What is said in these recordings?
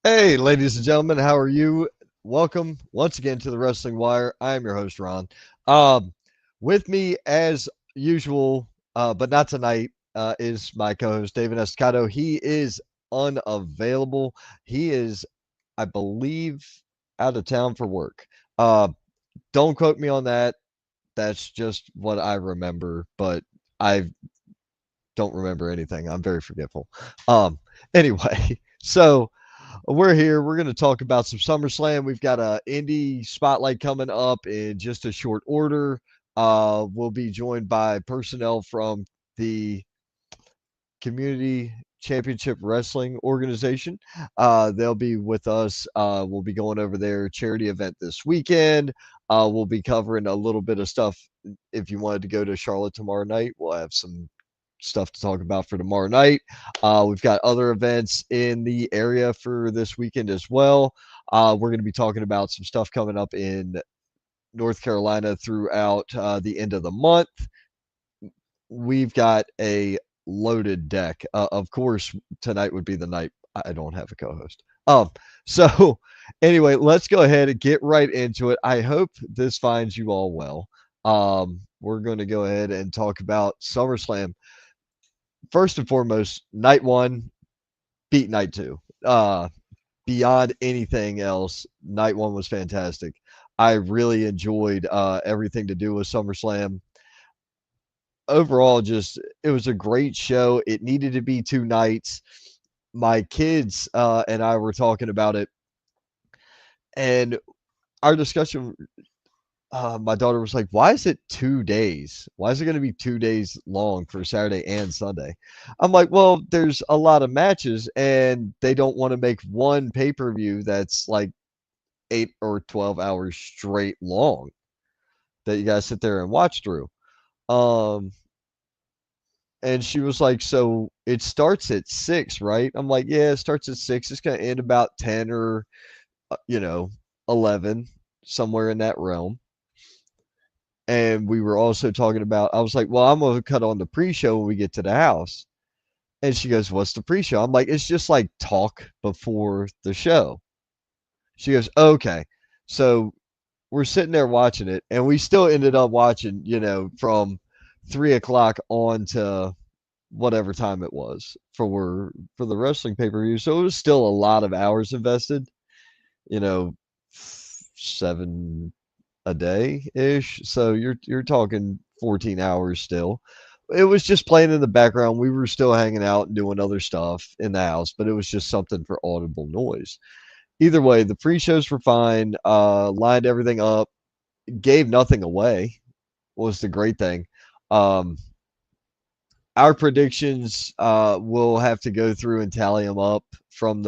Hey, ladies and gentlemen, how are you? Welcome once again to the Wrestling Wire. I am your host, Ron. Um, with me, as usual, but not tonight, is my co-host David Estacado. He is unavailable. He is, I believe, out of town for work. Uh, don't quote me on that. That's just what I remember, but I don't remember anything. I'm very forgetful. Anyway, so. We're here. We're going to talk about some SummerSlam. We've got a Indy Spotlight coming up in just a short order. We'll be joined by personnel from the Community Championship Wrestling Organization. They'll be with us. We'll be going over their charity event this weekend. We'll be covering a little bit of stuff. If you wanted to go to Charlotte tomorrow night, we'll have some stuff to talk about for tomorrow night. We've got other events in the area for this weekend as well. We're going to be talking about some stuff coming up in North Carolina throughout the end of the month. We've got a loaded deck. Of course, tonight would be the night I don't have a co-host. So anyway, let's go ahead and get right into it. I hope this finds you all well. We're going to go ahead and talk about SummerSlam. First and foremost, night one beat night two. Beyond anything else, night one was fantastic. I really enjoyed everything to do with SummerSlam. Overall, just it was a great show. It needed to be two nights. My kids and I were talking about it, and our discussion. My daughter was like, "Why is it 2 days? Why is it going to be 2 days long for Saturday and Sunday?" I'm like, "Well, there's a lot of matches, and they don't want to make one pay-per-view that's like 8 or 12 hours straight long that you guys sit there and watch through." Um, and she was like, "So it starts at 6, right?" I'm like, "Yeah, it starts at 6. It's going to end about 10 or 11, somewhere in that realm." And we were also talking about, I was like, "Well, I'm going to cut on the pre-show when we get to the house." And she goes, "What's the pre-show?" I'm like, "It's just like talk before the show." She goes, "Okay." So we're sitting there watching it, and we still ended up watching, from 3 o'clock on to whatever time it was for the wrestling pay-per-view. So it was still a lot of hours invested, you know, 7 a day ish. So you're talking 14 hours still. It was just playing in the background. We were still hanging out and doing other stuff in the house, but it was just something for audible noise. Either way, the pre-shows were fine. Lined everything up, gave nothing away. Was the great thing. Um, our predictions, we'll have to go through and tally them up from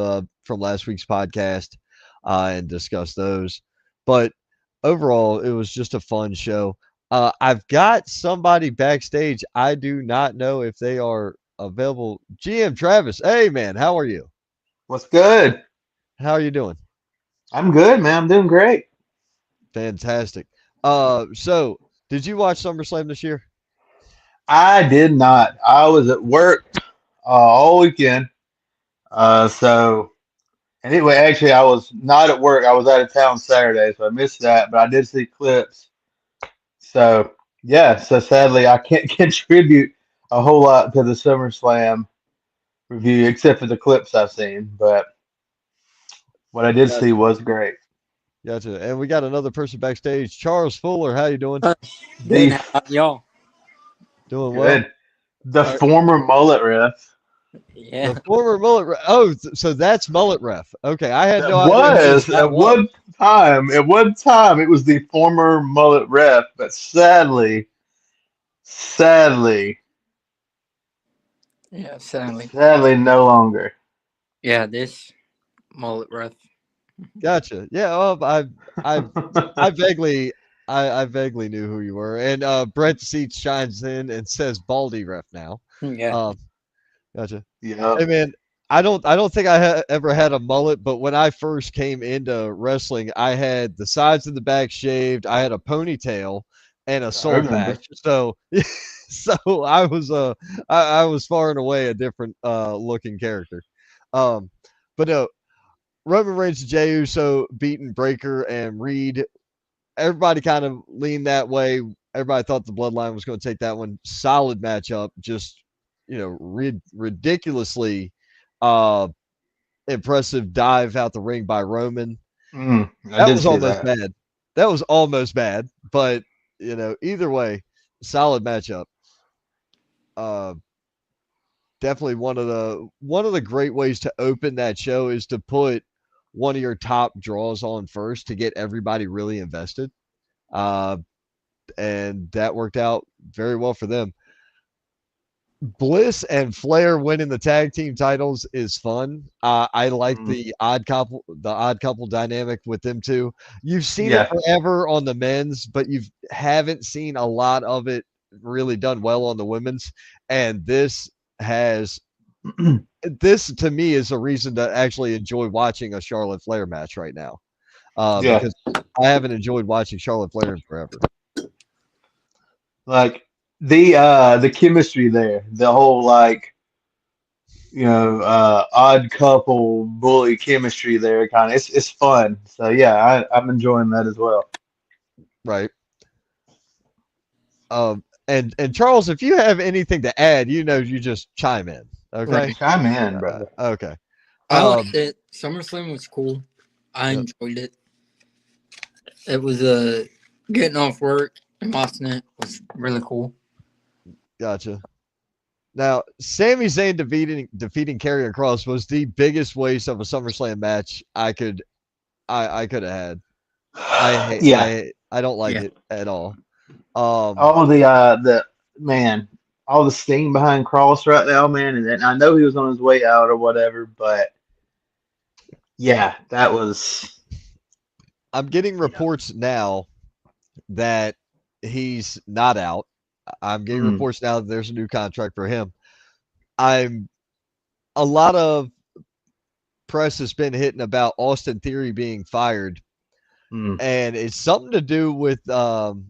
last week's podcast and discuss those. But overall, it was just a fun show. I've got somebody backstage. I do not know if they are available. GM Travis, hey man, how are you? What's good? How are you doing? I'm good, man. I'm doing great. Fantastic. So did you watch SummerSlam this year? I did not. I was at work all weekend. So anyway, actually, I was not at work. I was out of town Saturday, so I missed that. But I did see clips. So yeah. So sadly, I can't contribute a whole lot to the SummerSlam review except for the clips I've seen. But what I did see Gotcha. was great. Gotcha. And we got another person backstage. Charles Fuller, how you doing? Uh, The Good. How about y'all? Doing well. good. The All right. former mullet ref. The Yeah. former mullet ref. Oh, so that's mullet ref. Okay, I had That no idea who was that at was. one time. At one time, it was the former mullet ref, but sadly, Yeah. Sadly. sadly, no longer. Yeah. This mullet rough. Gotcha. Yeah. Well, I, I vaguely, I vaguely knew who you were. And Brett Seats shines in and says Baldy ref now. Yeah. Um, gotcha. Hey Yep. man, I don't think I ever had a mullet, but when I first came into wrestling, I had the sides and the back shaved. I had a ponytail and a I soul remember. patch. So so I was far and away a different looking character. Um, but no, Roman Reigns and Jey Uso beating Breaker and Reed. Everybody kind of leaned that way. Everybody thought the Bloodline was going to take that one. Solid matchup. Just, ridiculously uh, impressive dive out the ring by Roman. I That did was see almost that. bad. That was almost bad. But, either way, solid matchup. Uh, Definitely one of the great ways to open that show is to put one of your top draws on first to get everybody really invested. Uh, and that worked out very well for them. Bliss and Flair winning the tag team titles is fun. I like Mm, the odd couple dynamic with them too. You've seen it yeah, forever on the men's, but you haven't seen a lot of it really done well on the women's. And has this to me is a reason to actually enjoy watching a Charlotte Flair match right now. yeah. Because I haven't enjoyed watching Charlotte Flair in forever. Like the chemistry there, the whole odd couple bully chemistry there, kind of it's fun. So yeah, I'm enjoying that as well. Right. And Charles, if you have anything to add, you just chime in. Okay. Right. Chime in, brother. Okay. I liked Um. it. SummerSlam was cool. I Yep. enjoyed it. It was getting off work and watching it was really cool. Gotcha. Now, Sami Zayn defeating Karrion Kross was the biggest waste of a SummerSlam match I could have had. I hate Yeah, I don't like Yeah. it at all. Um. all the man, all the steam behind Cross right now, man. And I know he was on his way out or whatever, but yeah, that was I'm getting yeah. reports now that he's not out. I'm getting Mm, reports now that there's a new contract for him. I'm a lot of press has been hitting about Austin Theory being fired, mm, and it's something to do with the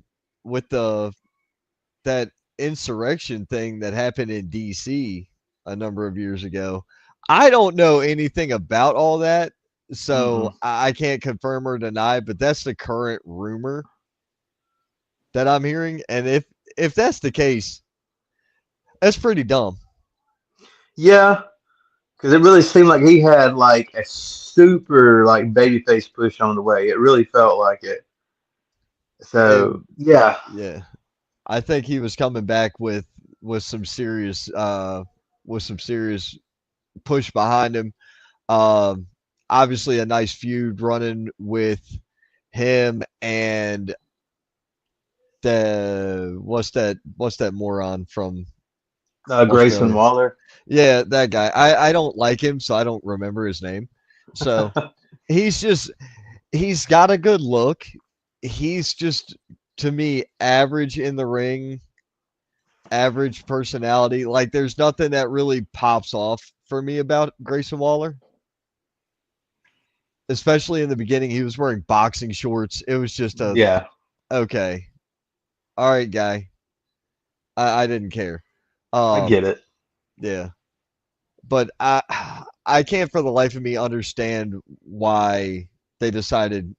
that insurrection thing that happened in DC a number of years ago. I don't know anything about all that, so mm. I can't confirm or deny, but that's the current rumor that I'm hearing. And if that's the case, that's pretty dumb. Yeah, because it really seemed like he had like a super like babyface push on the way. It really felt like it. So And yeah, yeah, I think he was coming back with some serious with some serious push behind him. Um, Obviously a nice feud running with him and the what's that moron from Grayson Australia? Waller. Yeah, that guy. I don't like him, so I don't remember his name. So he's just he's got a good look. He's just to me average in the ring, average personality. Like there's nothing that really pops off for me about Grayson Waller. Especially in the beginning, he was wearing boxing shorts. It was just a Yeah, okay, all right, guy. I didn't care. I Um, get it. yeah, but I can't for the life of me understand why they decided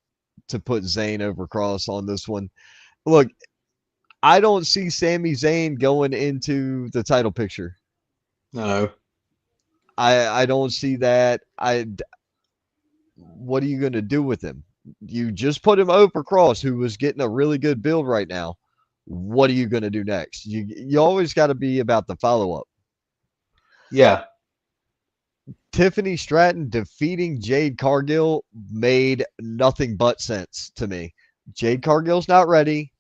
to put Zayn over Cross on this one. Look, I don't see Sami Zayn going into the title picture. No. I don't see that. What are you going to do with him? You just put him over Cross, who was getting a really good build right now. What are you going to do next? You always got to be about the follow up. Yeah. Tiffany Stratton defeating Jade Cargill made nothing but sense to me. Jade Cargill's not ready.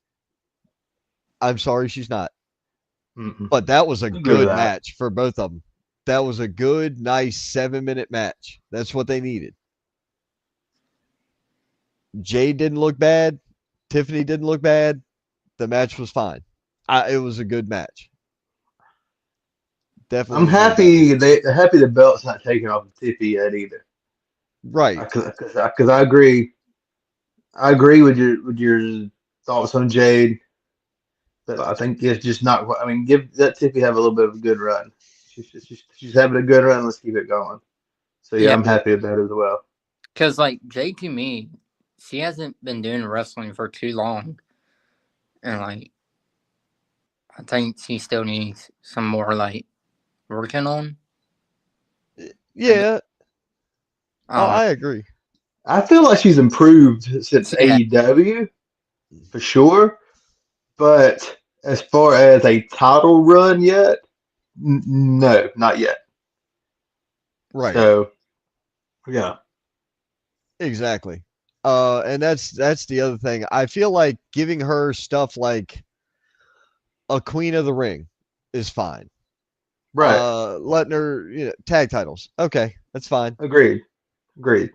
I'm sorry she's not. Mm-mm. But that was a I agree with good that. match for both of them. That was a good, nice 7-minute match. That's what they needed. Jade didn't look bad. Tiffany didn't look bad. The match was fine. It was a good match. I'm Definitely a good match. happy the belt's not taken off of Tiffy yet either. Right. Because I agree with your thoughts on Jade. But I think it's just not. I mean, give that Tiffy have a little bit of a good run. She's having a good run. Let's keep it going. So yeah, Yeah. I'm happy about it as well. Because, like, JP Me, she hasn't been doing wrestling for too long. And, like, I think she still needs some more, like, working on. And, Yeah, I I agree. I feel like she's improved since she had, AEW for sure, but as far as a title run yet, no, not yet. Right. So yeah, Exactly. And that's the other thing. I feel like giving her stuff like a Queen of the Ring is fine. right. Letting her, tag titles. Okay, that's fine. Agreed. Agreed.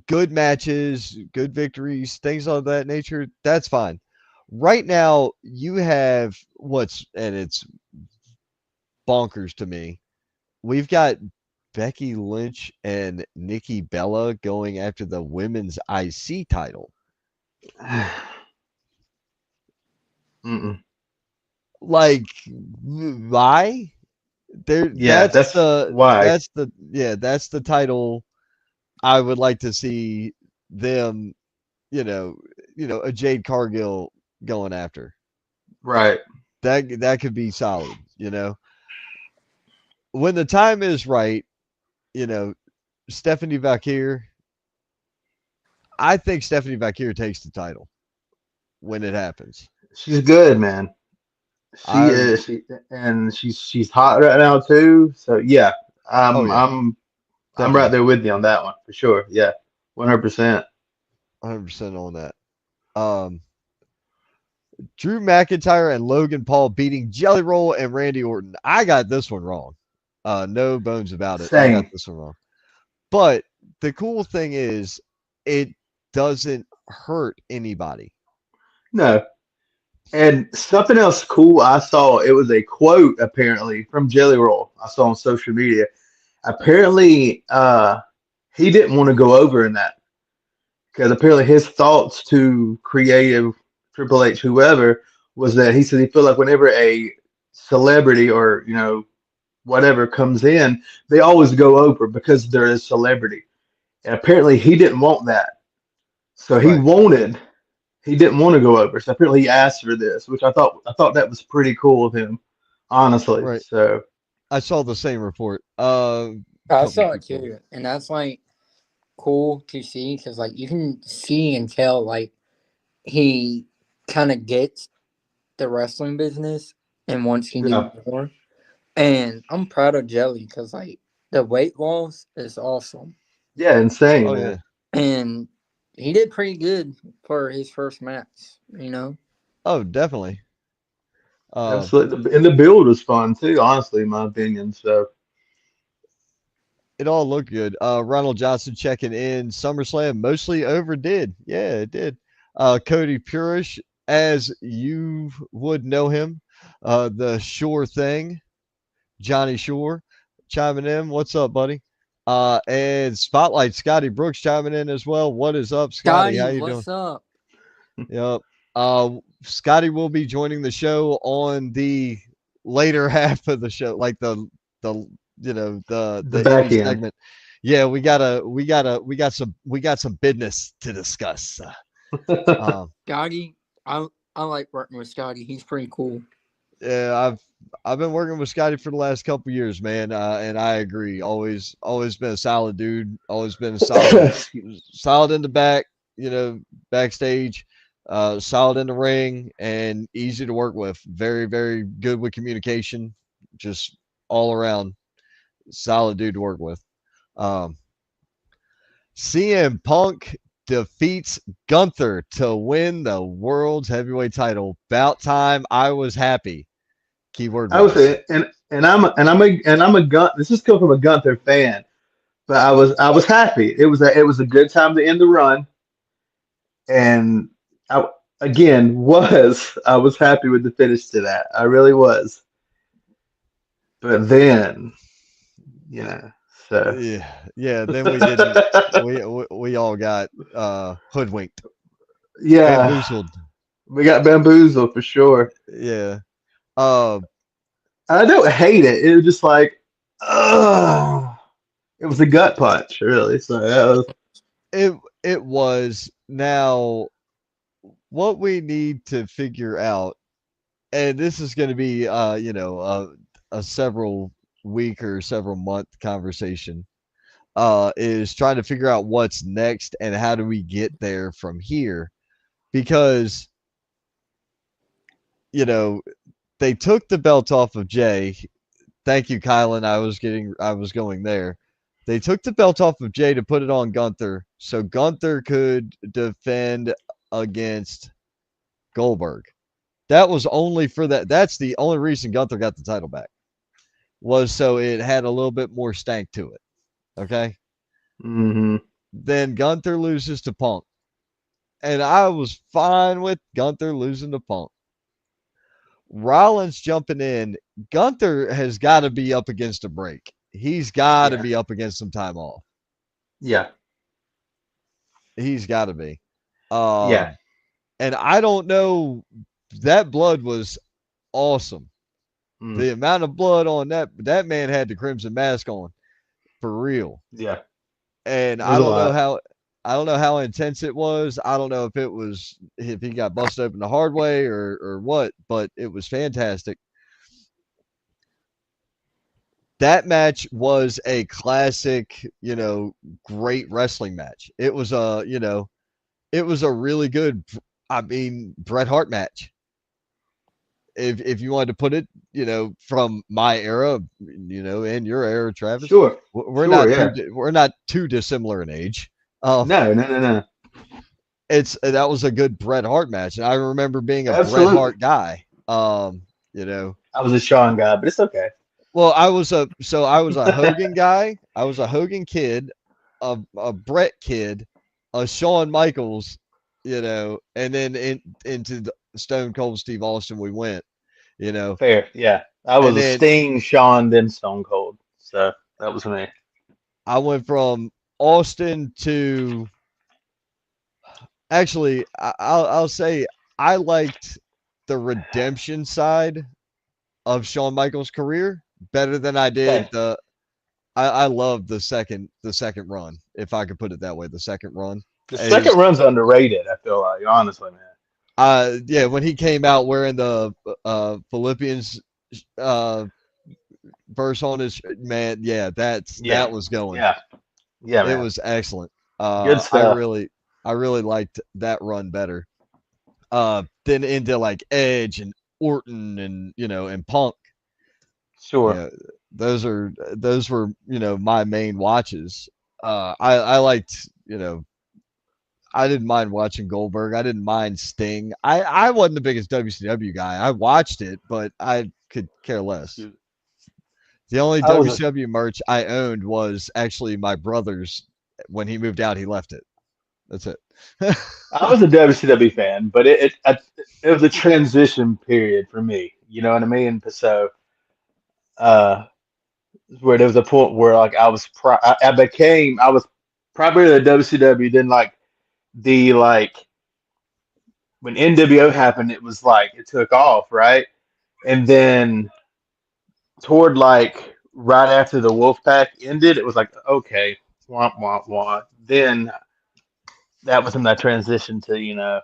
Good matches, good victories, things of that nature. That's fine. Right now, you have and it's bonkers to me. We've got Becky Lynch and Nikki Bella going after the women's IC title. Mm-mm. Like, why? There, Yeah, that's why. that's the title I would like to see them, you know, a Jade Cargill going after. Right. That could be solid. When the time is right, you know, Stephanie Valkyr, I think Stephanie Valkyr takes the title when it happens. She's good, man. She I is. She's hot right now too. So yeah, Oh I'm yeah, I'm I'm right definitely. there with you on that one for sure. Yeah, 100%. 100% on that. Um Drew McIntyre and Logan Paul beating Jelly Roll and Randy Orton. I got this one wrong. No bones about it. I got Same. this one wrong. But the cool thing is, it doesn't hurt anybody. No. And something else cool I saw. It was a quote apparently from Jelly Roll. I saw on social media. Apparently, he didn't want to go over in that because apparently his thoughts to creative Triple H, whoever, was that he said he felt like whenever a celebrity or whatever comes in, they always go over because they're a celebrity. And apparently he didn't want that. So Right, he didn't want to go over. So apparently he asked for this, which I thought that was pretty cool of him, honestly. right. So I saw the same report. I Couple saw it people. too. And that's, like, cool to see because, like, you can see and tell, like, he kind of gets the wrestling business and wants to do yeah, more. And I'm proud of Jelly because, like, the weight loss is awesome. yeah, insane, Oh man. yeah. And he did pretty good for his first match. Oh, definitely. Uh, Absolutely. And the build was fun too, honestly, in my opinion. So it all looked good. Ronald Johnson checking in. SummerSlam mostly overdid. Yeah, it did. Cody Purish, as you would know him, the Shore thing, Johnny Shore, chiming in. What's up, buddy? And Spotlight Scotty Brooks chiming in as well. What is up, Scotty? How Scotty, you doing? what's up? Yep. Scotty will be joining the show on the later half of the show, like the the the back indie end. segment. Yeah, we got some business to discuss. Um, Scotty, I like working with Scotty. He's pretty cool. yeah, I've been working with Scotty for the last couple years, man, and I agree. Always been a solid dude. Always been a solid in the back, backstage. Solid in the ring and easy to work with. Very, very good with communication. Just all around solid dude to work with. Um, CM Punk defeats Gunther to win the world's heavyweight title. About time I was happy. Keyword I was was. and I'm a gun. This is coming from a Gunther fan, but I was happy. It was a good time to end the run, and I again I was happy with the finish to that. I really was. But then, you know, so Yeah. Then we didn't. We all got hoodwinked, yeah, bamboozled. we got bamboozled for sure. Yeah. Uh, I don't hate it. It was just like, ugh. It was a gut punch, really. So that was. it it was. Now what we need to figure out, and this is going to be a several week or several month conversation, is trying to figure out what's next and how do we get there from here, because you know they took the belt off of Jay. Thank you, Kylan. I was going there. They took the belt off of Jay to put it on Gunther, so Gunther could defend against Goldberg. That was only for that. That's the only reason Gunther got the title back, was so it had a little bit more stank to it. Okay. Mm-hmm. Then Gunther loses to Punk, and I was fine with Gunther losing to Punk. Rollins jumping in. Gunther has got to be up against a break. He's got to Yeah. be up against some time off. Yeah. He's got to be. Yeah. And I don't know. That blood was awesome. Mm. The amount of blood on that man had the crimson mask on for real. Yeah. And It was a lot. I don't know how intense it was. I don't know if he got busted open the hard way or what, but it was fantastic. That match was a classic, great wrestling match. It was a really good, I mean, Bret Hart match. If you wanted to put it, from my era, and your era, Travis, Sure. Sure. Yeah. we're not too dissimilar in age. Um, No. No. No. No. that was a good Bret Hart match, and I remember being a Bret Absolutely. Hart guy. You know, I was a Sean guy, but it's okay. well, I was a Hogan guy. I was a Hogan kid, a Bret kid, a Shawn Michaels, and then into the Stone Cold Steve Austin we went, you know, Fair. Yeah. I and was a then Sting, Sean, then Stone Cold. So that was me. I went from Austin to, actually I'll say I liked the redemption side of Shawn Michaels' career better than I did Same. I love the second run, if I could put it that way. The second run The is second run's underrated, I feel like, honestly, man. yeah, when he came out wearing the Philippians uh verse on his, man, yeah, Yeah. that was going. Yeah. Yeah, It man. was excellent. Good stuff. I really liked that run better. Then into like Edge and Orton and and Punk. Sure. Yeah, those were my main watches. I liked I didn't mind watching Goldberg. I didn't mind Sting. I wasn't the biggest WCW guy. I watched it, but I could care less. The only I was a WCW merch I owned was actually my brother's. When he moved out, he left it. That's it. I was a WCW fan, but it was a transition period for me. You know what I mean? So uh, where there was a point where like I was probably the WCW. Then like the like when NWO happened, it was like it took off, right? And then toward like right after the Wolfpack ended, it was like okay, womp womp womp. Then that was when I transitioned to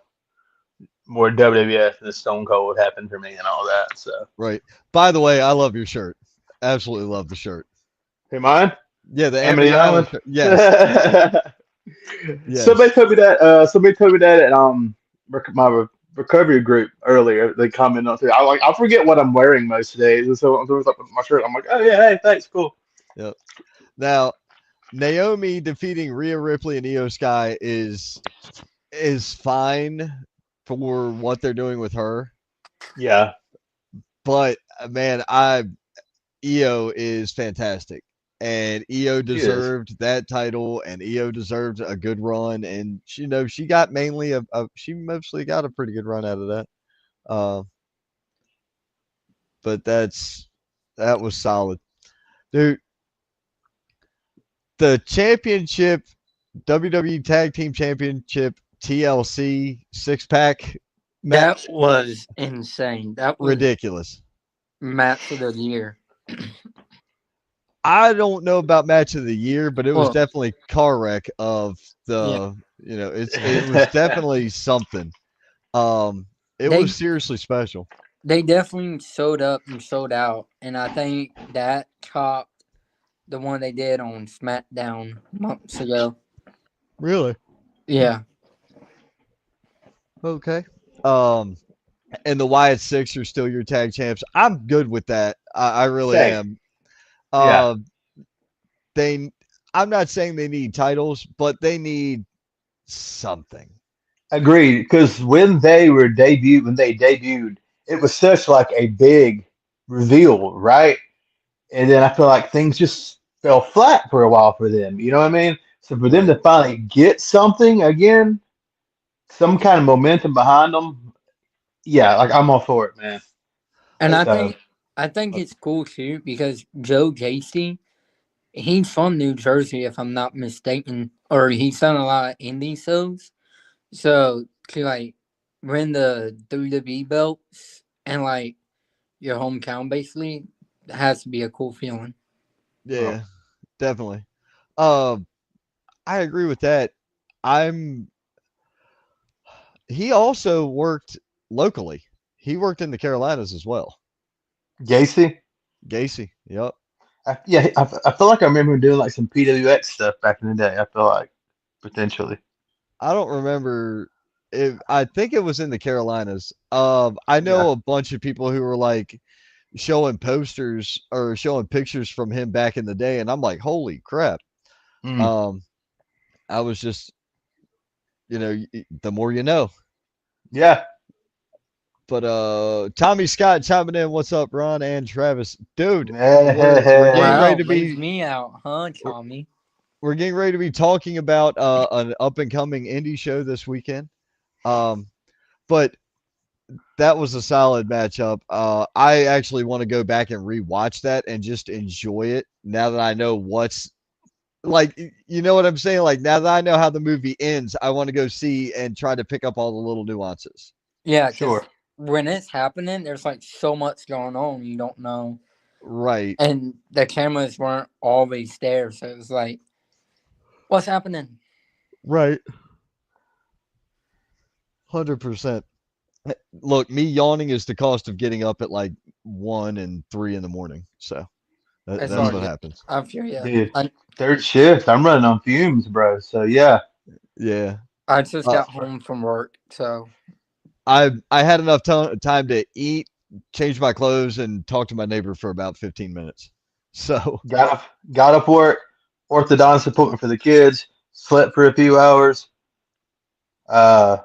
more WWF and the Stone Cold happened for me and all that. So, Right. By the way, I love your shirt. Absolutely love the shirt. hey, mine, Yeah, the Amity Amity Island Island. shirt. Yes. Somebody Yes. told me that. Somebody told me that at my recovery group earlier. They commented on it. I forget what I'm wearing most days. So I'm like my shirt. I'm like, oh yeah, hey, thanks, cool. Yep. Now, Naomi defeating Rhea Ripley and Io Sky is fine for what they're doing with her, Yeah, but man, Io is fantastic, and Io she is. deserved that title, and Io deserved a good run, and she got mainly she mostly got a pretty good run out of that. Uh, but that was solid, dude. The championship, WWE Tag Team Championship, TLC 6 pack That match, was insane. That was ridiculous. match of the year. I don't know about match of the year, but it was Well, definitely car wreck of yeah, the, it was definitely something. Um, it they was seriously special. they definitely showed up and showed out, and I think that topped the one they did on SmackDown months ago. Really? Yeah, Okay. Um, and the Wyatt Six are still your tag champs. I'm good with that. I really Same. am. Yeah. Uh, they. I'm not saying they need titles, but they need something. Agreed. Because when they debuted, it was such like a big reveal, right? And then I feel like things just fell flat for a while for them. You know what I mean? So for them Right. to finally get something again, some kind of momentum behind them, yeah, like I'm all for it, man. and Uh, So I think uh, it's cool too because Joe Gacy, he's from New Jersey if I'm not mistaken, or he's done a lot of indie shows. So to like win the WWE belts and like your hometown basically has to be a cool feeling. oh, yeah, definitely. Uh, I agree with that. I'm. He also worked locally. He worked in the Carolinas as well. Gacy, Gacy. Yep. I feel like I remember him doing like some PWX stuff back in the day. I feel like potentially, I don't remember if I think it was in the Carolinas. I yeah. know a bunch of people who were like showing posters or showing pictures from him back in the day, and I'm like, holy crap. Mm. Um, I was just, the more you know. Yeah. But Tommy Scott chiming in, what's up, Ron and Travis? Dude, we're getting ready Wow, to leave be me out, huh, we're, Tommy? we're getting ready to be talking about an up and coming indie show this weekend. Um, but that was a solid matchup. I actually want to go back and rewatch that and just enjoy it now that I know what's like. You know what I'm saying? Like now that I know how the movie ends, I want to go see and try to pick up all the little nuances. Yeah, because Sure. when it's happening, there's like so much going on you don't know, Right, and the cameras weren't always there, so it was like, what's happening? right, 100%. Look, me yawning is the cost of getting up at like 1 and 3 in the morning. So It's that's all Mm. what good. happens. I feel you. Dude, I third shift. I'm running on fumes, bro. So yeah. Yeah. I just Uh, got home from work, so I had enough time to eat, change my clothes, and talk to my neighbor for about 15 minutes. So Got up work, orthodontist appointment for the kids, slept for a few hours, uh,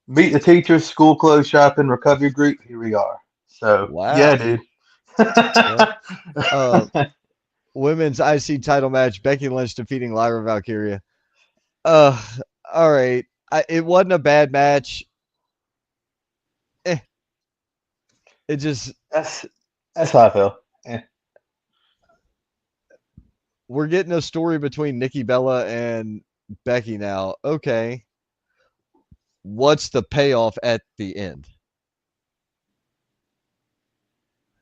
meet the teachers, school clothes shopping, recovery group. Here we are. So yeah, wow. dude. Well, uh, women's IC title match: Becky Lynch defeating Lyra Valkyria. Uh, all right. It wasn't a bad match. Eh, it just that's that's how I feel. Eh. we're getting a story between Nikki Bella and Becky now. Okay, what's the payoff at the end?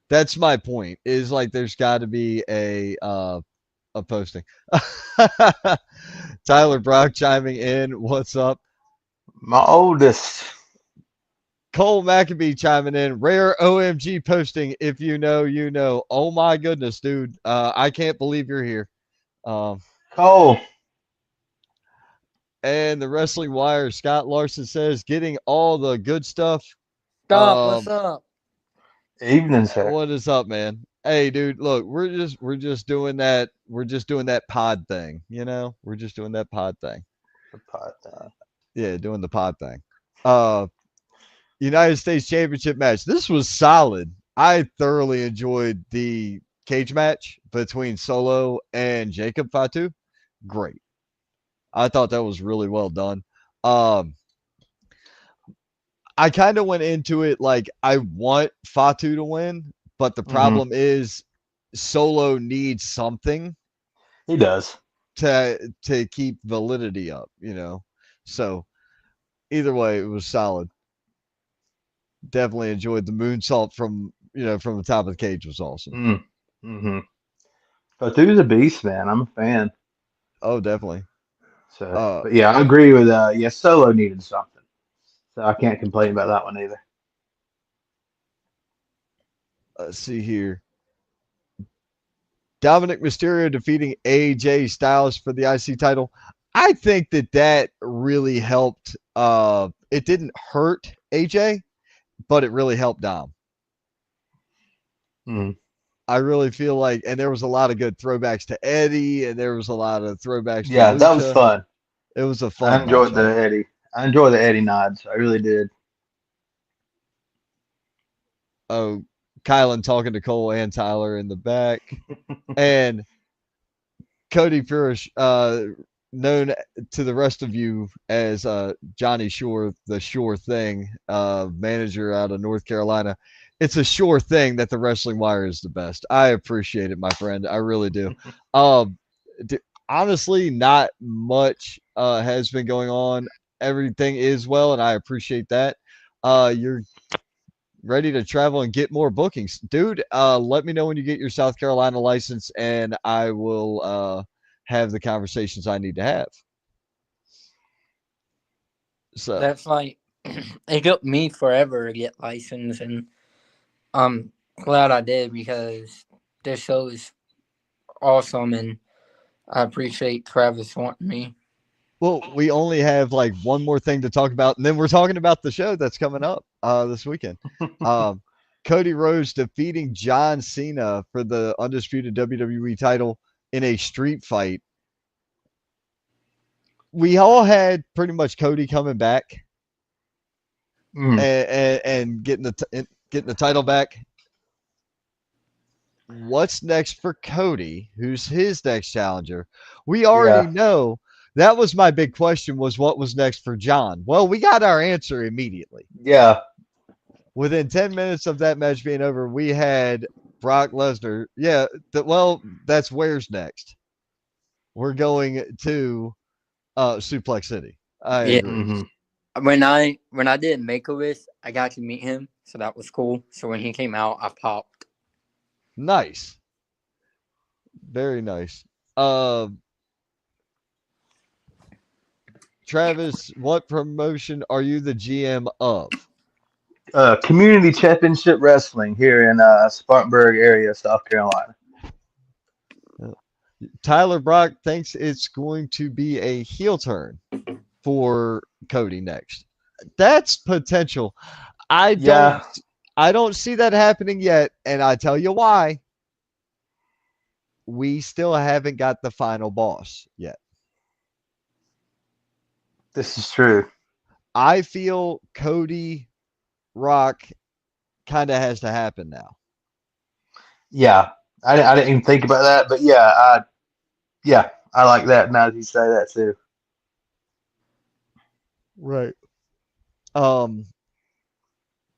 That's my point. Is like there's got to be a posting. Tyler Brock chiming in. What's up? My oldest. Cole Maccabee chiming in. Rare OMG posting. If you know, you know. Oh my goodness, dude. I can't believe you're here. Um, Cole. and the Wrestling Wire, Scott Larson says, getting all the good stuff. stop. What's up? Evening, sir. What is up, man? Hey, dude. Look, we're just doing that. We're just doing that pod thing. We're just doing that pod thing. The pot thing. Yeah, doing the pod thing. Uh, United States Championship match. This was solid. I thoroughly enjoyed the cage match between Solo and Jacob Fatu. Great. I thought that was really well done. Um, I kind of went into it like I want Fatu to win, but the Hmm. problem is Solo needs something He does. to keep validity up. So either way, it was solid. Definitely enjoyed the moonsault from the top of the cage was awesome. Mm. Hmm. Fatu's a beast, man. I'm a fan. Oh, definitely. So, Uh, but yeah, I agree with yeah. Solo needed something, so I can't complain about that one either. let's see here. Dominic Mysterio defeating AJ Styles for the IC title. I think that really helped. It didn't hurt AJ, but it really helped Dom. Mm. I really feel like, and there was a lot of good throwbacks to Eddie, and there was a lot of throwbacks to Yeah, that was Lucha. fun. It was a I fun enjoyed matchup. the Eddie. I enjoyed the Eddie nods. I really did. Oh, Kylan talking to Cole and Tyler in the back, and Cody Purish, known to the rest of you as Johnny Shore, the Shore Thing, manager out of North Carolina. It's a sure thing that the Wrestling Wire is the best. I appreciate it, my friend. I really do. Um, d- Honestly, not much has been going on. Everything is well, and I appreciate that. You're ready to travel and get more bookings, dude. Let me know when you get your South Carolina license, and I will have the conversations I need to have. So, That's like it took me forever to get licensed, and I'm glad I did because this show is awesome, and I appreciate Travis wanting me. well, we only have like one more thing to talk about, and then we're talking about the show that's coming up this weekend. Um, Cody Rhodes defeating John Cena for the undisputed WWE title in a street fight. We all had pretty much Cody coming back Mm. and getting the title back. What's next for Cody? Who's his next challenger? We already Yeah, know. That was my big question, was what was next for John. Well, we got our answer immediately. yeah. Within 10 minutes of that match being over, we had Brock Lesnar. Yeah, well, that's where's next. We're going to Suplex City. I Yeah, agree. Hmm. when I did Make a Wish, I got to meet him, so that was cool. So when he came out, I popped. Nice. Very nice. Uh, Travis, what promotion are you the GM of? Community Championship Wrestling here in Spartanburg area, South Carolina. Tyler Brock thinks it's going to be a heel turn for Cody next. That's potential. I don't Yeah, I don't see that happening yet, and I tell you why. We still haven't got the final boss yet. this is true. I feel Cody Rock kind of has to happen now. Yeah, I didn't even think about that, but yeah, I like that. Now that you say that too. Right. Um,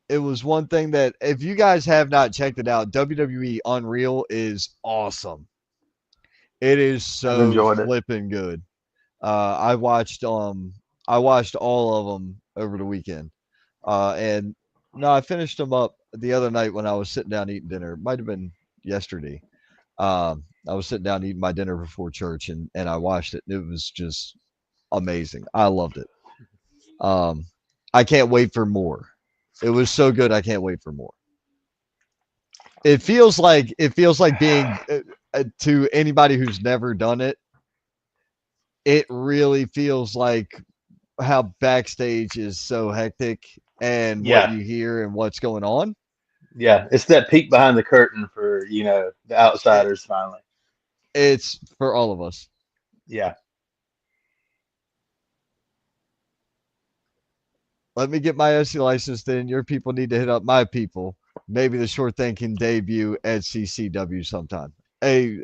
it was one thing that if you guys have not checked it out, WWE Unreal is awesome. It is I've so enjoyed it. flipping good. Uh, I watched um I watched all of them over the weekend. And no, I finished them up the other night when I was sitting down eating dinner. It might have been yesterday. I was sitting down eating my dinner before church, and I watched it. It was just amazing. I loved it. Um, I can't wait for more. It was so good. I can't wait for more. It feels like being to anybody who's never done it. It really feels like how backstage is so hectic and what Yeah, you hear and what's going on. yeah. It's that peek behind the curtain for the It, outsiders finally. it's for all of us. Yeah. Let me get my SC license, then your people need to hit up my people. Maybe the short thing can debut at CCW sometime. Hey,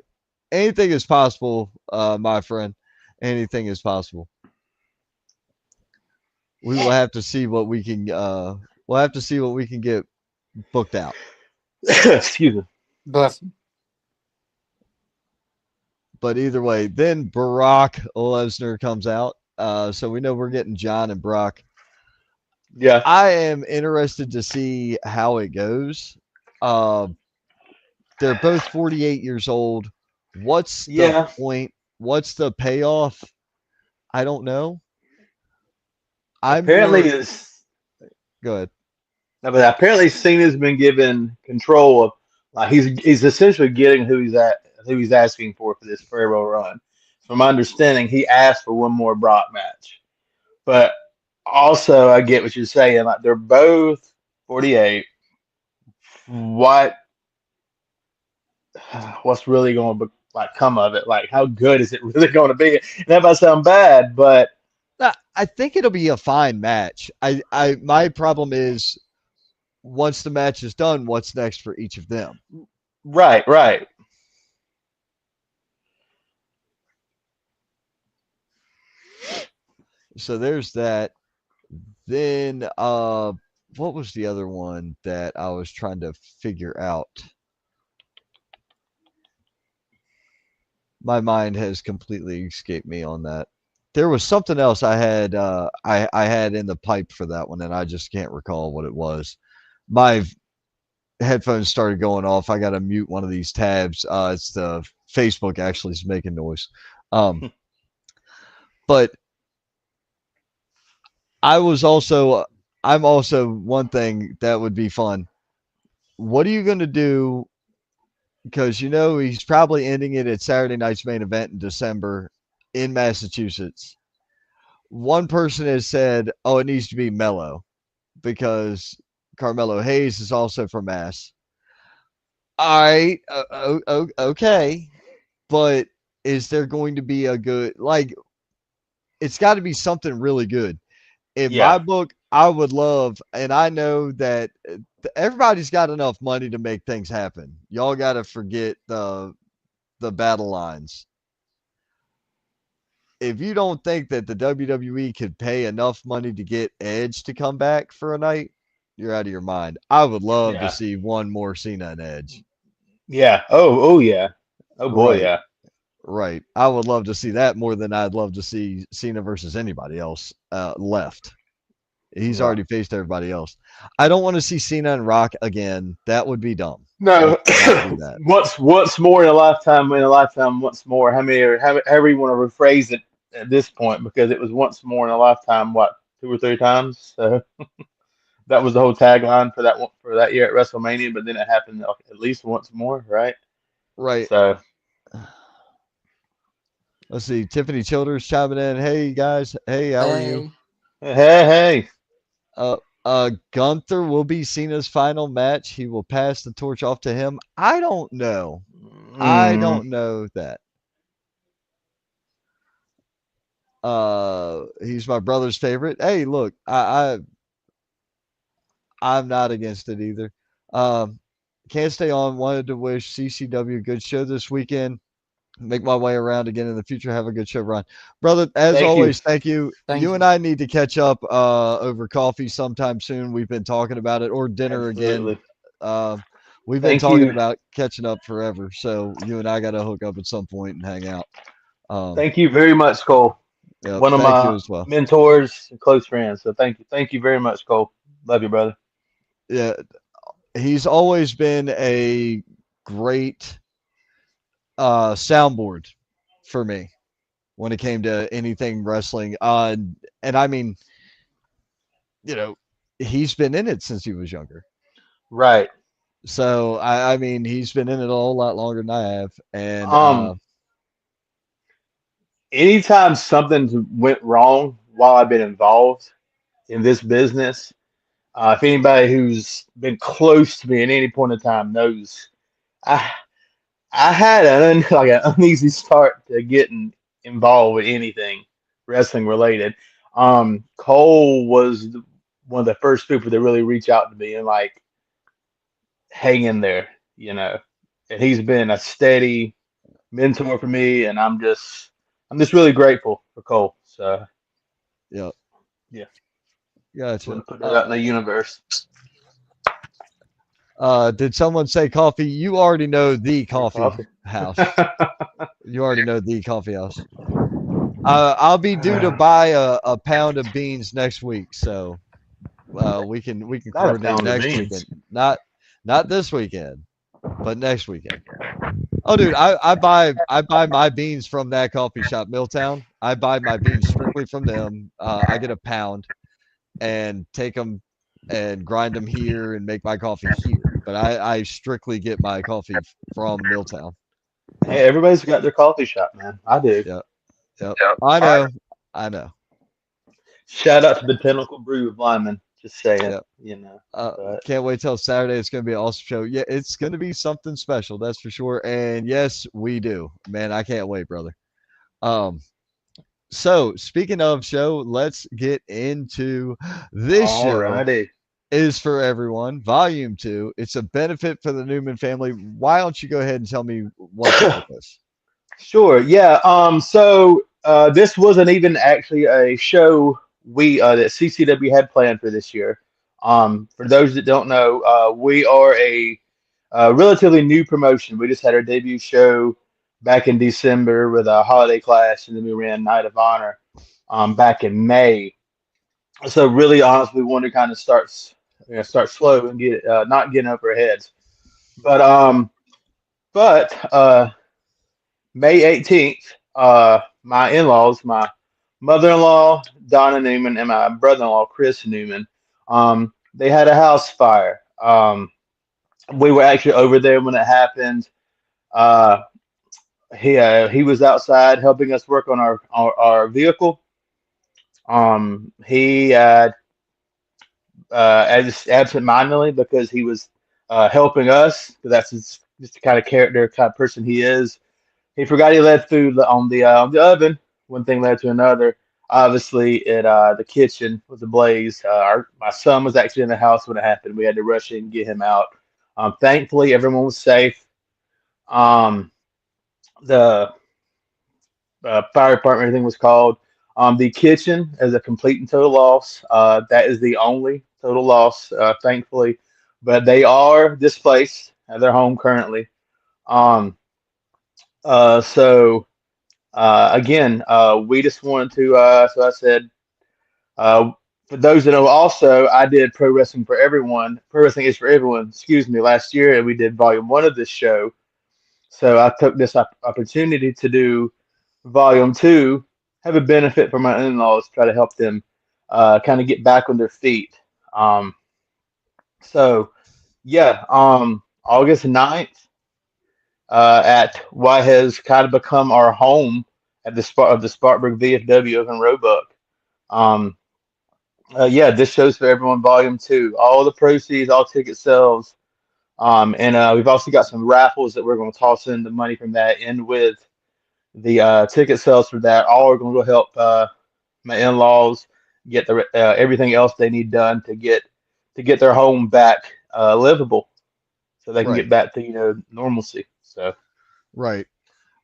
anything is possible, my friend. Anything is possible. We will have to see what we can. We'll have to see what we can get booked out. Excuse me. Bless him. But either way, then Brock Lesnar comes out. So we know we're getting John and Brock. Yeah. I am interested to see how it goes. Uh, they're both 48 years old. What's the Yeah. point? What's the payoff? I don't know. I'm Apparently, more it's good. no, but apparently Cena's been given control of like he's essentially getting who he's asking for this farewell run. From my understanding, he asked for one more Brock match. But also, I get what you're saying. Like they're both 48. What what's really going to like come of it? Like how good is it really going to be? And that might sound bad, but I think it'll be a fine match. My problem is once the match is done, what's next for each of them? right, right. So there's that. Then what was the other one that I was trying to figure out? My mind has completely escaped me on that. There was something else I had in the pipe for that one and I just can't recall what it was. My headphones started going off. I got to mute one of these tabs. It's the Facebook actually is making noise. Um, but I was also, I'm also one thing that would be fun. What are you going to do? Because you know he's probably ending it at Saturday night's main event in December in Massachusetts. One person has said, "Oh, it needs to be Mello," because Carmelo Hayes is also from Mass. All right, okay, but is there going to be a good like? It's got to be something really good. In my Yeah, book, I would love, and I know that everybody's got enough money to make things happen. Y'all got to forget the battle lines. If you don't think that the WWE could pay enough money to get Edge to come back for a night, you're out of your mind. I would love to yeah, see one more Cena and Edge. yeah. Oh, yeah. Oh boy, Right, yeah. right. I would love to see that more than I'd love to see Cena versus anybody else left. He's Yeah. already faced everybody else. I don't want to see Cena and Rock again. That would be dumb. No, Let's not do that. once more in a lifetime, once more. How many, however you want to rephrase it at this point, because it was once more in a lifetime, what, two or three times? So that was the whole tagline for that one for that year at WrestleMania. But then it happened at least once more, right? Right. So Let's see. Tiffany Childers chiming in. Hey guys. Hey, how are you? Hey, hey, hey, Uh, Gunther will be Cena's final match. He will pass the torch off to him. I don't know. I mm, don't know that. He's my brother's favorite. Hey, look, I'm not against it either. Um, can't stay on. Wanted to wish CCW a good show this weekend. Make my way around again in the future. Have a good show, Ron. Brother, as thank you, always, thank you. thank You and you. I need to catch up over coffee sometime soon. We've been talking about it, or dinner again. absolutely, Uh, we've been thank talking you, about catching up forever. So you and I got to hook up at some point and hang out. Um, thank you very much, Cole. yep. One of Thank you my as well. mentors and close friends. So thank you very much, Cole. Love you, brother. Yeah, he's always been a great soundboard for me when it came to anything wrestling. And I mean, you know, he's been in it since he was younger. Right. So I mean, he's been in it a whole lot longer than I have. And Um, anytime something went wrong while I've been involved in this business, if anybody who's been close to me at any point in time knows, I I had like an uneasy start to getting involved with anything wrestling related. Cole was one of the first people to really reach out to me and like hang in there, you know. And he's been a steady mentor for me, and I'm just really grateful for Cole. So yeah, yeah, just gotcha. want to put that out in the universe. Did someone say coffee? You already know the More coffee coffee. house. You already know the coffee house. I'll be due to buy a pound of beans next week, so we can Not a coordinate pound of next beans. weekend. Not this weekend, but next weekend. Oh, dude, I buy my beans from that coffee shop, Milltown. I buy my beans strictly from them. I get a pound and take them and grind them here and make my coffee here. But I strictly get my coffee from Milltown. Hey, everybody's got their coffee shop, man. I do. Yep, yep. Yep. I know, I know. Shout out to the Pinnacle Brew of Lyman. Just saying, Yep. you know. Uh, But can't wait till Saturday. It's going to be an awesome show. Yeah, it's going to be something special, that's for sure. And yes, we do. Man, I can't wait, brother. Um, so speaking of show, let's get into this show alrighty. is for everyone, volume two. It's a benefit for the Newman family. Why don't you go ahead and tell me what's up with this? Sure. Yeah. This wasn't even actually a show we that CCW had planned for this year. For those that don't know, we are a relatively new promotion. We just had our debut show back in December with a holiday clash, and then we ran Night of Honor back in May. So really, honestly, we wanted to kind of start slow and get not getting over our heads. But May 18th, my in-laws, my mother-in-law Donna Newman and my brother-in-law Chris Newman, they had a house fire. We were actually over there when it happened. Uh, he was outside helping us work on our vehicle. He just absent-mindedly because he was helping us because that's just the kind of character, kind of person he is. He forgot he left food on the oven. One thing led to another. Obviously, the kitchen was ablaze. My son was actually in the house when it happened. We had to rush in and get him out. Thankfully, everyone was safe. Um, the fire department, everything was called. The kitchen is a complete and total loss. That is the only total loss, thankfully. But they are displaced at their home currently. Um, so again, we just wanted to. So I said, uh, for those that know, also I did Pro Wrestling for Everyone. Pro Wrestling is for Everyone. Excuse me. Last year, and we did Volume One of this show. So I took this opportunity to do Volume Two, have a benefit for my in-laws, try to help them kind of get back on their feet. Um, so yeah, August 9th at what has kind of become our home at the Spartanburg VFW over in Roebuck. Um, yeah, this show's for everyone, Volume Two. All the proceeds, all ticket sales, and we've also got some raffles that we're going to toss in the money from that in with the ticket sales for that. All are going to go help my in-laws get everything else they need done to get their home back livable, so they can Right, get back to normalcy. So. right.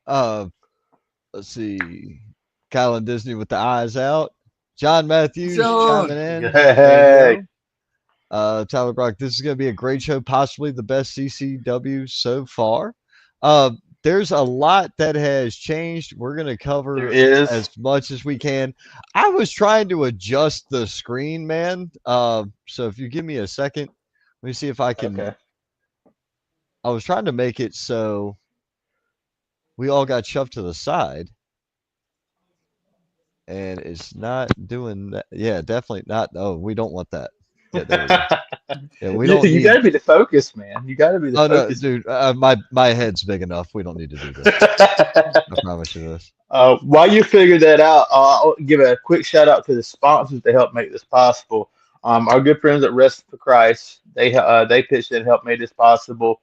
Uh, let's see. Kyle and Disney with the eyes out. John Matthews chiming John. in. There you Hey. go. Tyler Brock, this is going to be a great show, possibly the best CCW so far. There's a lot that has changed. We're going to There cover is. as much as we can. I was trying to adjust the screen, man. So if you give me a second, let me see if I can. Okay. I was trying to make it so we all got shoved to the side, and it's not doing that. Yeah, definitely not. Oh, we don't want that. Yeah, there we go. Yeah, we don't You need. got to be the focus, man. You got to be the Oh no, focus. dude, my head's big enough. We don't need to do this. I promise you this. While you figure that out, I'll give a quick shout out to the sponsors that helped make this possible. Our good friends at Rest for Christ, they pitched in and helped make this possible.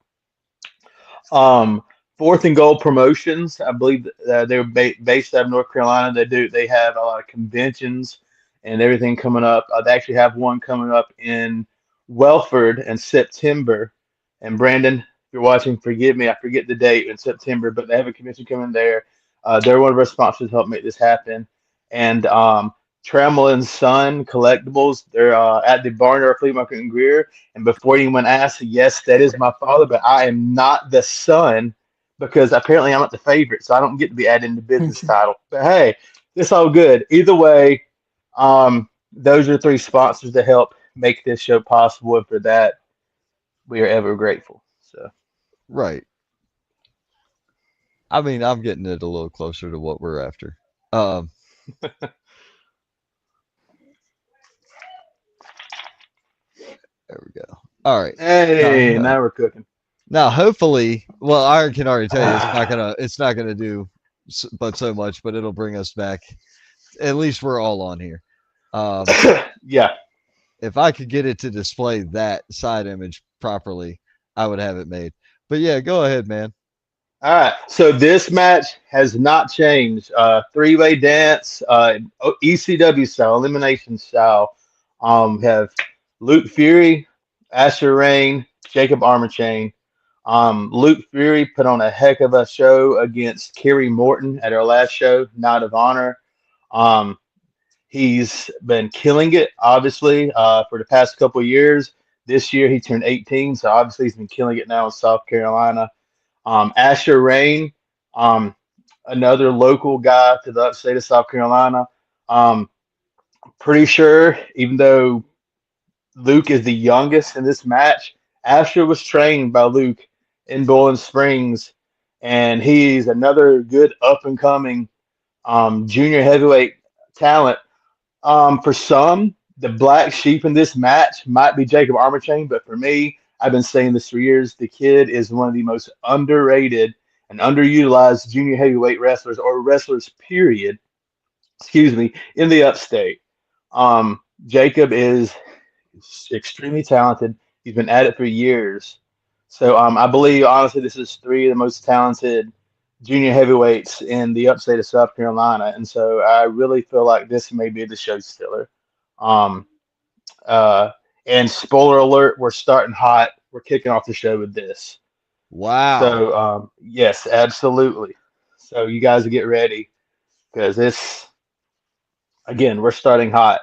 Um, Fourth and Goal Promotions, I believe they're based out of North Carolina. They have a lot of conventions and everything coming up. They actually have one coming up in Welford in September. And Brandon, if you're watching, forgive me, I forget the date in September, but they have a convention coming there. They're one of our sponsors to help make this happen. And Trammell and Son Collectibles, they're at the Barnyard Flea Market in Greer. And before anyone asks, yes, that is my father, but I am not the son because apparently I'm not the favorite, so I don't get to be added in the business title. But hey, it's all good. Either way, those are three sponsors that help make this show possible, and for that, we are ever grateful. So, Right. I mean, I'm getting it a little closer to what we're after. Um, there we go. All right. Hey, Now, now we're cooking. now, hopefully, well, I can already tell you it's not gonna do but so much, but it'll bring us back. At least we're all on here. Um, Yeah. if I could get it to display that side image properly, I would have it made. But yeah, go ahead, man. All right. So this match has not changed. Three-way dance, ECW style, elimination style. Have Luke Fury, Asher Rain, Jacob Armor Chain. Luke Fury put on a heck of a show against Kerry Morton at our last show, Night of Honor. Um, he's been killing it, obviously, for the past couple of years. This year he turned 18, so obviously he's been killing it now in South Carolina. Asher Rain, um, another local guy to the upstate of South Carolina. Um, Pretty sure, even though Luke is the youngest in this match, Asher was trained by Luke in Bowling Springs, and he's another good up and coming junior heavyweight talent. For some, the black sheep in this match might be Jacob Armachain, but for me, I've been saying this for years. The kid is one of the most underrated and underutilized junior heavyweight wrestlers or wrestlers, period. Excuse me, in the upstate. Jacob is extremely talented. He's been at it for years. So I believe, honestly, this is three of the most talented junior heavyweights in the upstate of South Carolina. And so I really feel like this may be the show stiller. Um, uh, and spoiler alert, we're starting hot. We're kicking off the show with this. Wow. So yes, absolutely. So you guys get ready because this again, we're starting hot.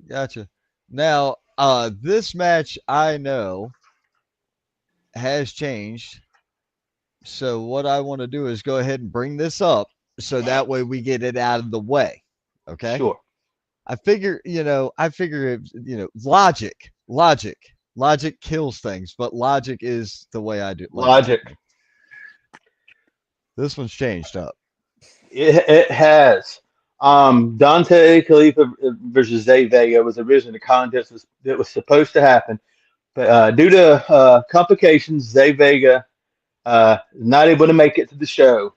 Gotcha. Now, this match I know has changed. So what I want to do is go ahead and bring this up so that way we get it out of the way. Okay? Sure. Logic kills things, but logic is the way I do like to do Logic. things. This one's changed up. It has. Dante Khalifa versus Zay Vega was originally the contest that was supposed to happen, but due to complications, Zay Vega not able to make it to the show.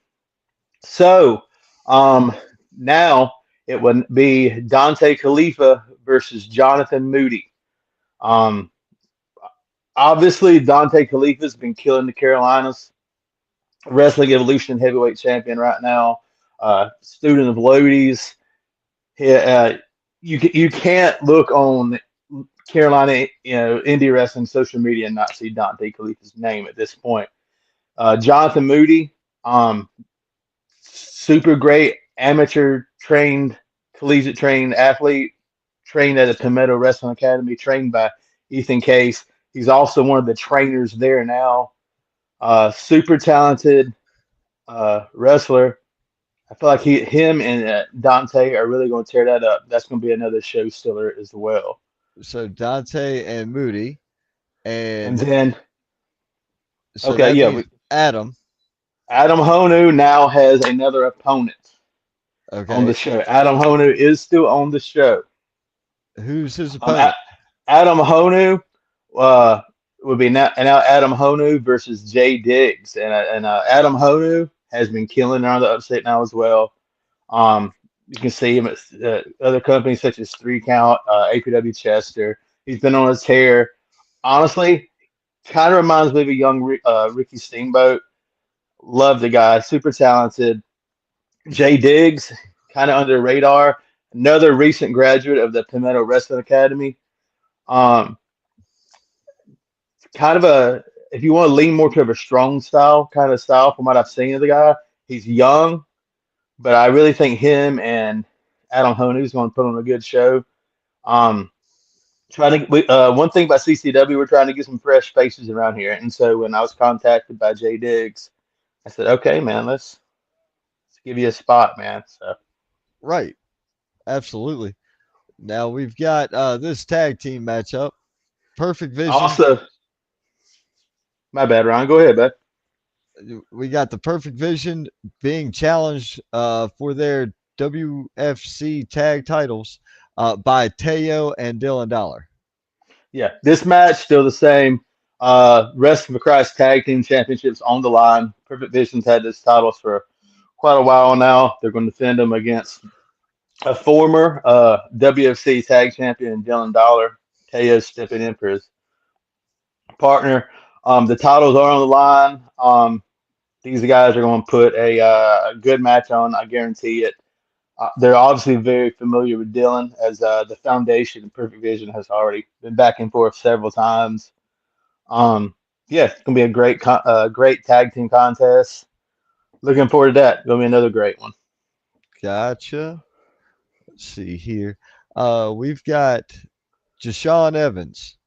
So um, now it would be Dante Khalifa versus Jonathan Moody. Um, Obviously, Dante Khalifa's been killing the Carolinas. Wrestling Evolution heavyweight champion right now. Student of Lodi's. You can't look on Carolina, indie wrestling social media and not see Dante Khalifa's name at this point. Jonathan Moody, super great amateur trained, collegiate trained athlete, trained at the Palmetto Wrestling Academy, trained by Ethan Case. He's also one of the trainers there now. Super talented wrestler. I feel like him, and Dante are really going to tear that up. That's going to be another show stiller as well. So Dante and Moody, And and then, so okay, that yeah, means Adam. Adam Honu now has another opponent on the Okay, show. Adam Honu is still on the show. who's his Um, A- opponent? Adam Honu uh, would be now Adam Honu versus Jay Diggs, and Adam Honu has been killing around the upstate now as well. You can see him at other companies such as Three Count, APW Chester. He's been on his tear. Honestly, kind of reminds me of a young Ricky Steamboat. Love the guy, super talented. Jay Diggs, kind of under the radar. Another recent graduate of the Palmetto Wrestling Academy. Um, Kind of a, if you want to lean more to a strong style kind of style from what I've seen of the guy, he's young, but I really think him and Adam Honu is going to put on a good show. Um, One thing about CCW, we're trying to get some fresh faces around here, and so when I was contacted by Jay Diggs, I said, "Okay, man, let's give you a spot, man." So Right, absolutely. Now we've got this tag team matchup. Perfect Vision. also, my bad, Ryan. Go ahead, bud. we got the Perfect Vision being challenged for their WFC tag titles by Teo and Dylan Dollar. Yeah, this match still the same. Rest of Christ Tag Team Championships on the line. Perfect Vision's had this titles for quite a while now. They're going to defend them against a former WFC Tag Champion, Dylan Dollar. Teo's stepping in for his partner. The titles are on the line. These guys are going to put a good match on. I guarantee it. They're obviously very familiar with Dylan as the foundation and Perfect Vision has already been back and forth several times. Um, yeah, it's gonna be a great tag team contest. Looking forward to that. Gonna be another great one. Gotcha. Let's see here. We've got Jashawn Evans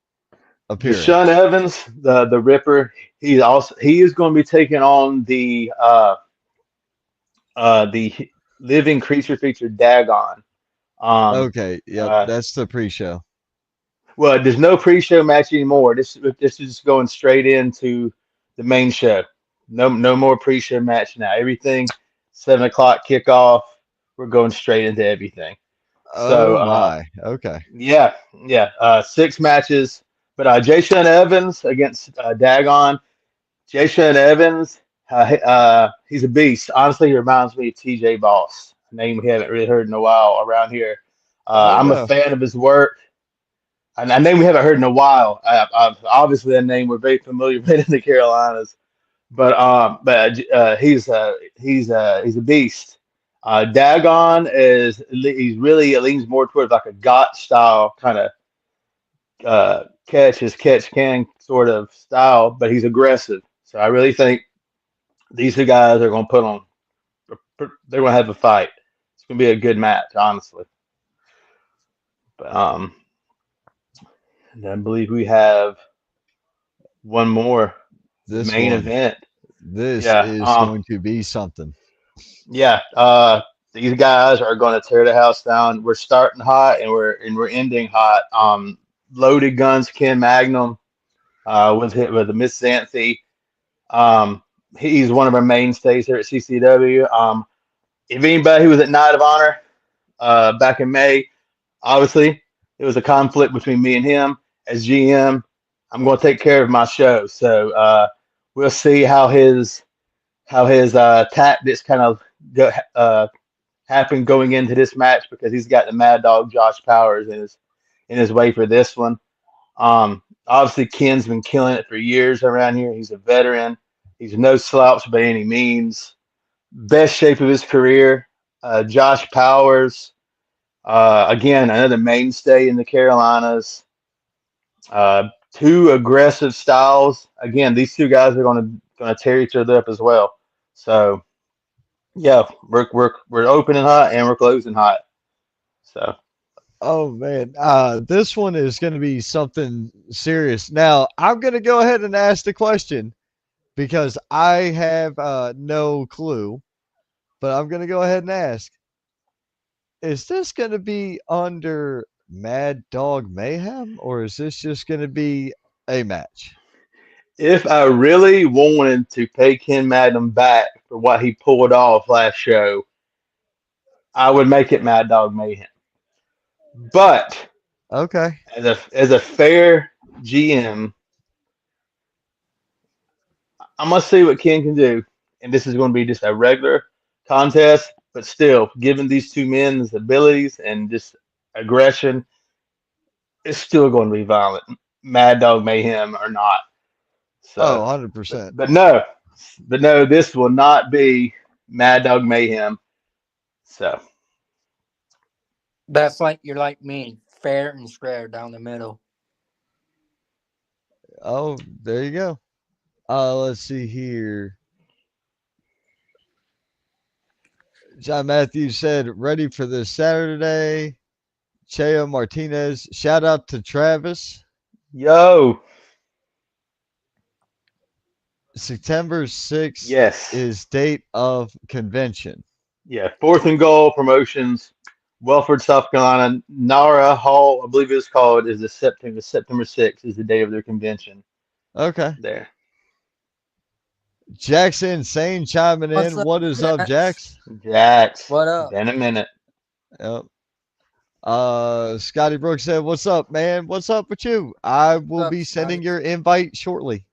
appearing. Deshaun Evans, the Ripper, he is going to be taking on the living creature feature Dagon. Um, Okay, yep, uh, that's the pre-show. well, there's no pre-show match anymore. This is just going straight into the main show. No more pre-show match now. Everything 7 o'clock kickoff. We're going straight into everything. So Oh my. Okay. yeah, yeah, 6 matches. But Jason Evans against Dagon. Jason Evans, he's a beast. Honestly, he reminds me of TJ Boss, a name we haven't really heard in a while around here. Oh I'm a yeah. fan of his work. A name we haven't heard in a while. Obviously, that name we're very familiar with in the Carolinas. But he's a beast. Dagon he's really it leans more towards like a got style kind of catch can sort of style, but he's aggressive. So I really think these two guys are going to put on. They're going to have a fight. It's going to be a good match, honestly. But, and I believe we have one more This main one. event. This Yeah, is going to be something. yeah. These guys are going to tear the house down. We're starting hot and we're ending hot. Loaded Guns, Ken Magnum, with the Miss Xanthi. Um, he's one of our mainstays here at CCW. If anybody who was at Night of Honor back in May, obviously it was a conflict between me and him. As GM, I'm going to take care of my show, so we'll see how his tactics kind of happen going into this match because he's got the Mad Dog Josh Powers in his way for this one. Obviously, Ken's been killing it for years around here. He's a veteran. He's no slouch by any means. Best shape of his career. Josh Powers, again, another mainstay in the Carolinas. Two aggressive styles. Again, these two guys are going to tear each other up as well. So yeah, we're opening hot and we're closing hot. So Oh man. This one is going to be something serious. Now, I'm going to go ahead and ask the question because I have no clue, but I'm going to go ahead and ask. Is this going to be under Mad Dog Mayhem or is this just going to be a match? if I really wanted to pay Ken Madden back for what he pulled off last show, I would make it Mad Dog Mayhem. But Okay. as a fair GM, I'm gonna see what Ken can do, and this is going to be just a regular contest. But still, given these two men's abilities and just aggression, it's still going to be violent. Mad Dog Mayhem or not. Oh, So, 100%. but no, this will not be Mad Dog Mayhem. So, That's like you're like me, fair and square down the middle. Oh, there you go. Let's see here. John Matthews said, ready for this Saturday. Cheo Martinez, shout out to Travis. yo, September 6th yes, is date of convention. yeah, Fourth and Goal Promotions, Welford, South Carolina, Nara Hall, I believe it's called, is the September 6th is the day of their convention Okay. there. Jackson Sane chiming What's in. up, What is up, Jax? Jax? Jax, What up? been a minute. Yep. Scotty Brooks said, "What's up, man? What's up with you? I will What's be up, Scotty? sending your invite shortly.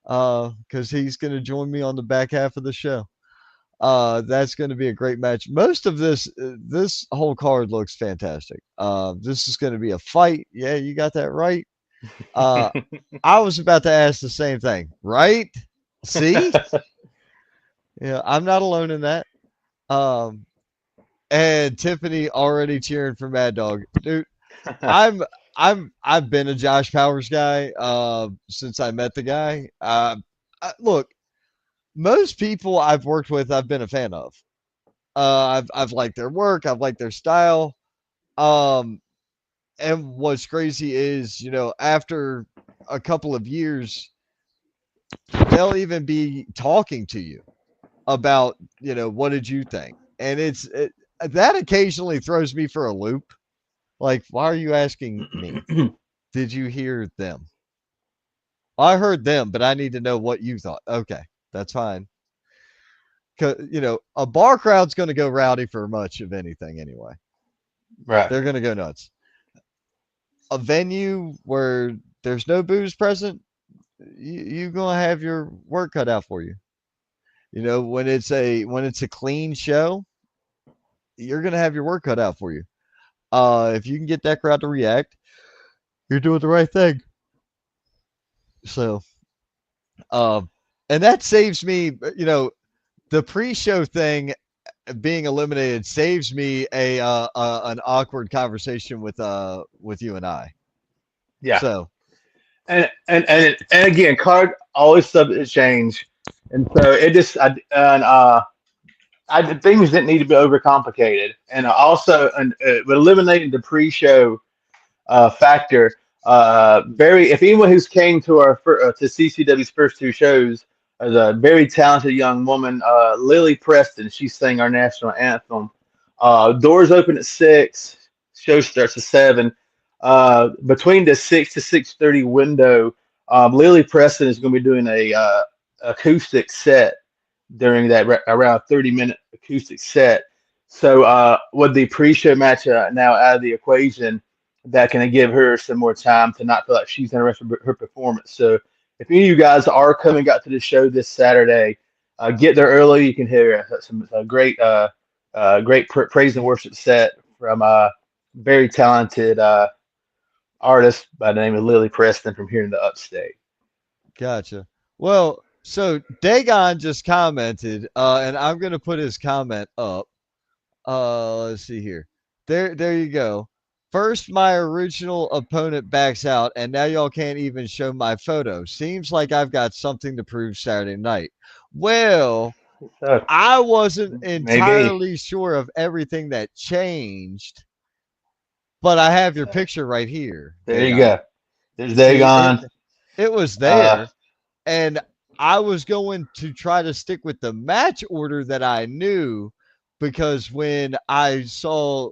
Because he's going to join me on the back half of the show. That's going to be a great match. Most of this whole card looks fantastic. This is going to be a fight. Yeah, you got that right. Uh, I was about to ask the same thing, right? See, yeah, I'm not alone in that. Um, and Tiffany already cheering for Mad Dog, dude. I'm I've been a Josh Powers guy since I met the guy. Look, most people I've worked with, I've been a fan of. I've liked their work, I've liked their style. Um, and what's crazy is, after a couple of years, they'll even be talking to you about, what did you think? And that occasionally throws me for a loop. Like, why are you asking me? Did you hear them? I heard them, but I need to know what you thought. Okay, that's fine. 'Cause, a bar crowd's going to go rowdy for much of anything anyway. Right. They're going to go nuts. A venue where there's no booze present, you're going to have your work cut out for you. When it's a clean show, you're going to have your work cut out for you. If you can get that crowd to react, you're doing the right thing. So, um, and that saves me, the pre-show thing being eliminated saves me an awkward conversation with you and I. Yeah. So And again, card always subject to change, and so it just things didn't need to be overcomplicated, and also with eliminating the pre-show factor. Very, if anyone who's came to to CCW's first two shows, is a very talented young woman, Lily Preston. She sang our national anthem. Doors open at 6. Show starts at 7. Between the 6 to 6:30 window, Lily Preston is going to be doing a acoustic set during that around 30-minute acoustic set. So with the pre-show match now out of the equation, that can give her some more time to not feel like she's interested in her performance. So if any of you guys are coming out to the show this Saturday, get there early. You can hear some great praise and worship set from a very talented artist by the name of Lily Preston from here in the Upstate. gotcha. Well, so Dagon just commented, and I'm gonna put his comment up. Let's see here. There you go. First, my original opponent backs out, and now y'all can't even show my photo. Seems like I've got something to prove Saturday night. Well, So I wasn't maybe. entirely sure of everything that changed, but I have your picture right here, There you Dagon. go. There's See, Dagon. it was Uh, there, and I was going to try to stick with the match order that I knew because when I saw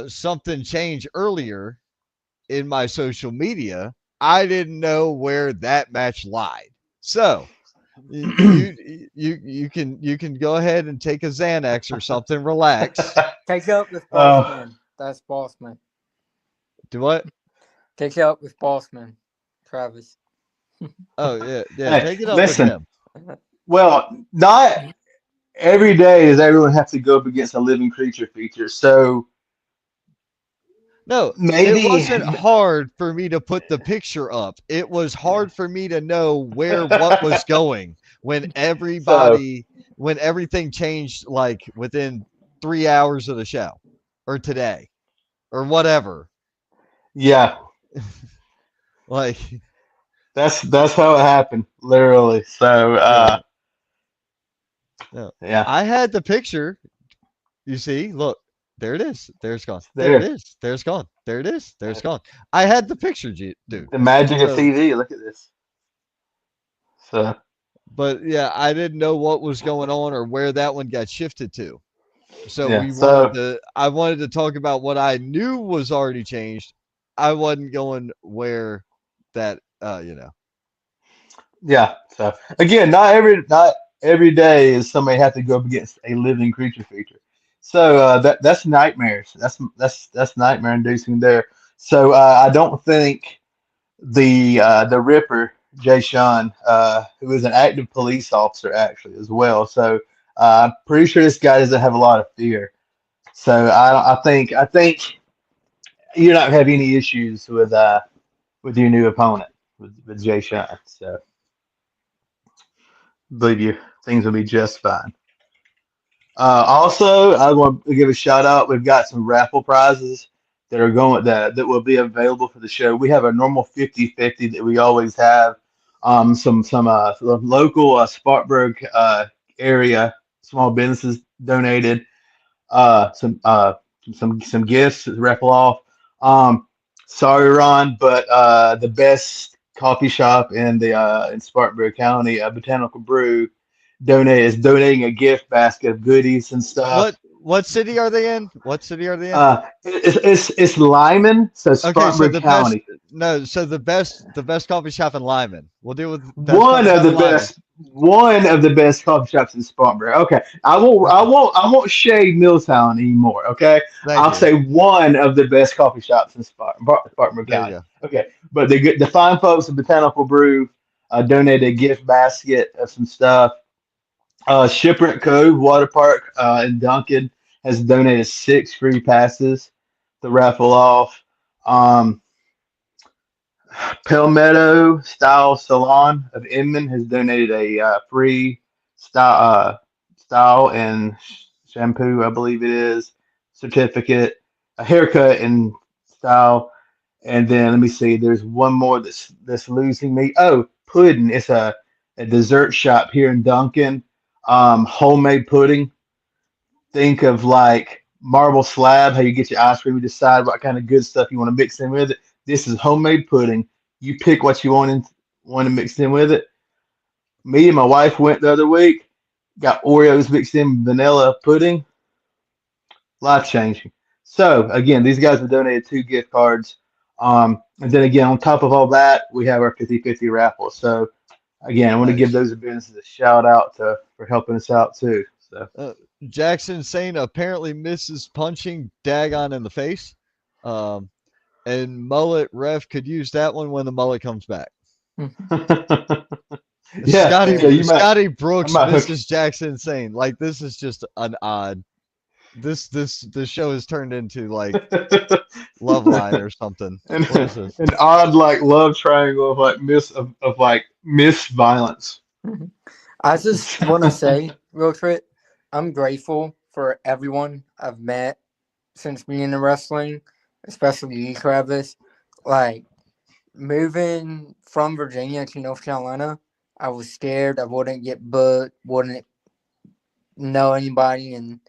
something change earlier in my social media, I didn't know where that match lied. So you can go ahead and take a Xanax or something, relax. Take up with uh, Bossman. That's Bossman. Do what? Take up with Bossman. Travis. Oh yeah, yeah. hey, Take it up with listen. him. Well, not every day does everyone have to go up against a living creature feature. So No, it maybe. wasn't hard for me to put the picture up. It was hard for me to know where what was going So when everything changed like within 3 hours of the show or today or whatever. yeah, Like, that's how it happened, literally. So yeah, no. yeah, I had the picture. You see, look, there it is. There's gone. it's There it there. is. There's gone. There it is. There's gone. I had the picture, dude. The magic of So TV. Look at this. So but yeah, I didn't know what was going on or where that one got shifted to. So yeah. So I wanted to talk about what I knew was already changed. I wasn't going where that Yeah. So again, not every day is somebody have to go up against a living creature feature. So that's nightmares. That's nightmare inducing there. So I don't think the Ripper, Jay Sean, who is an active police officer actually as well. So I'm pretty sure this guy doesn't have a lot of fear. So I think you're not gonna have any issues with your new opponent with Jay Sean. So believe you, things will be just fine. Also, I want to give a shout out. We've got some raffle prizes that will be available for the show. We have a normal 50-50 that we always have. Some local Spartanburg area small businesses donated uh, some uh, some gifts to raffle off. Um, Sorry, Ron, but the best coffee shop in Spartanburg County, Botanical Brew, is donating a gift basket of goodies and stuff. What city are they in? What city are they in? It's Lyman, so Okay, so Spartanburg the best County. no, so the best coffee shop in Lyman. We'll deal with best One coffee of shop the in Lyman. best one of the best coffee shops in Spartanburg. Okay. Okay, I won't shade Milltown anymore, okay? thank I'll you. say one of the best coffee shops in Spartanburg There you County. go. Okay. But the fine folks at Botanical Brew donated a gift basket of some stuff. Shipwreck Cove Water Park in Duncan has donated 6 free passes to raffle off. Um, Palmetto Style Salon of Inman has donated a free style and shampoo, I believe it is, certificate, a haircut and style, and then let me see. There's one more that's losing me. Oh, pudding. It's a dessert shop here in Duncan. Homemade pudding. Think of like marble slab, how you get your ice cream, you decide what kind of good stuff you want to mix in with it. This is homemade pudding. You pick what you want to mix in with it. Me and my wife went the other week, got Oreos mixed in vanilla pudding. Life changing. So again, these guys have donated 2 gift cards. And then again, on top of all that, we have our 50-50 raffle. So again, I want to give Nice. those businesses a shout out for helping us out too. So Uh, Jackson Sane apparently misses punching Dagon in the face. Um, and mullet ref could use that one when the mullet comes back. yeah, Fair. so Scotty I Brooks might hook. misses Jackson Sane. Like this is just an odd. This show has turned into like Love Line or something. What is this? An odd like love triangle of like miss violence. I just want to say, real quick, I'm grateful for everyone I've met since being in wrestling, especially you, Travis. Like, moving from Virginia to North Carolina, I was scared I wouldn't get booked, wouldn't know anybody, and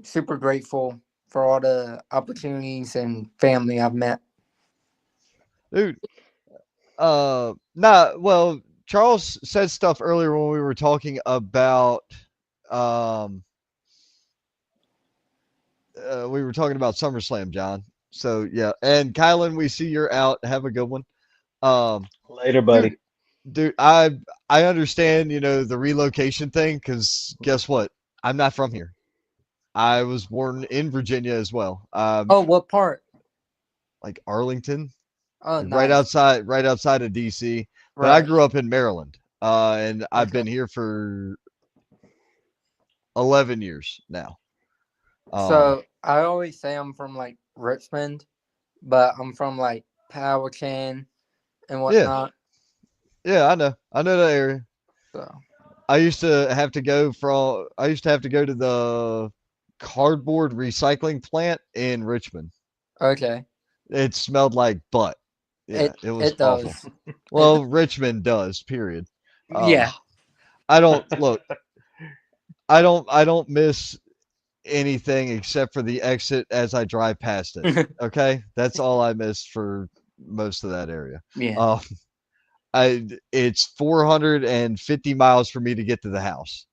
super grateful for all the opportunities and family I've met. Dude, nah, well, Charles said stuff earlier when we were talking about um SummerSlam, John. So yeah, and Kylan, we see you're out. Have a good one. Um, Later, dude, buddy. dude, I understand, the relocation thing because guess what? I'm not from here. I was born in Virginia as well. Oh, what part? Like Arlington, Oh, like nice. right outside of DC. But I Right. grew up in Maryland, and I've Okay. been here for 11 years now. Um, So I always say I'm from like Richmond, but I'm from like Powhatan and yeah, whatnot. yeah, I know that area. So I used to have to go to the cardboard recycling plant in Richmond. okay, It smelled like butt. Yeah, it it was it awful. does. It Well, Richmond does, period. Um, yeah. I don't look, I don't miss anything except for the exit as I drive past it. Okay? That's all I miss for most of that area. Yeah. Um, it's 450 miles for me to get to the house.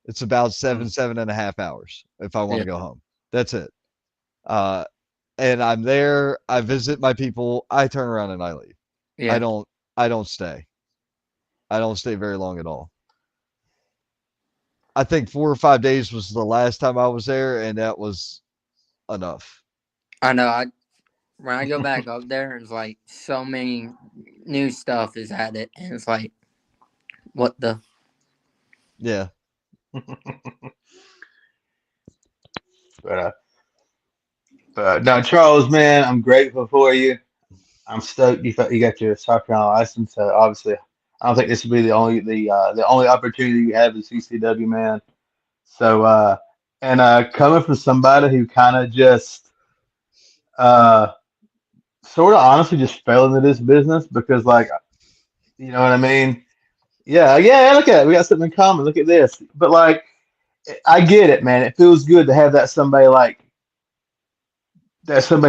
It's about Hmm. 7.5 hours if I want Yeah. to go home. That's it. Uh, and I'm there. I visit my people. I turn around and I leave. I Yeah. don't. I don't stay. I don't stay very long at all. I think 4 or 5 days was the last time I was there, and that was enough. I know. When I go back up there, it's like so many new stuff is added, and it's like, what the? Yeah. But no, Charles, man, I'm grateful for you. I'm stoked you got your South Carolina license. So obviously, I don't think this will be the only opportunity you have in CCW, man. So and coming from somebody who kind of just uh sort of honestly just fell into this business because like you know what I mean? Yeah, yeah. Look at it. We got something in common. Look at this. But like, I get it, man. It feels good to have that somebody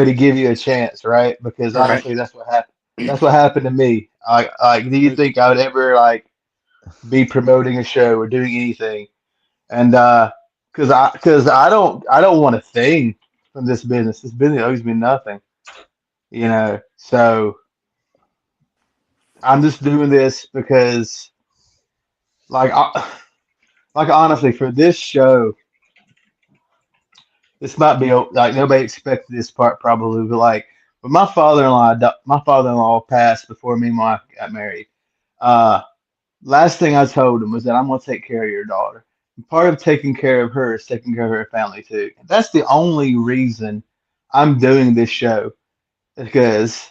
to give you a chance, right? Because Right. honestly, that's what happened. That's what happened to me. Do you think I would ever like be promoting a show or doing anything? And because I don't want a thing from this business. This business owes me nothing, you know. So I'm just doing this because, like, like honestly, for this show, this might be like nobody expected this part probably, but like, but my father-in-law passed before me and my wife got married. Uh, Last thing I told him was that I'm gonna take care of your daughter. And part of taking care of her is taking care of her family too. That's the only reason I'm doing this show because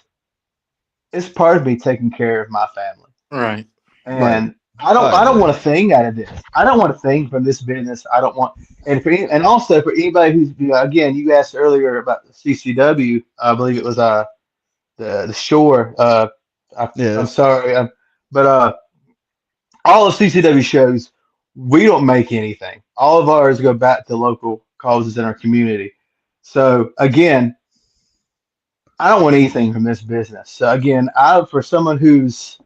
it's part of me taking care of my family. Right. Right. And I I don't agree. want a thing out of this. I don't want a thing from this business. I don't want and also for anybody who's again you asked earlier about the CCW. I believe it was the shore. I'm Yes. sorry, but all of CCW shows we don't make anything. All of ours go back to local causes in our community. So again, I don't want anything from this business. So again, I for someone who's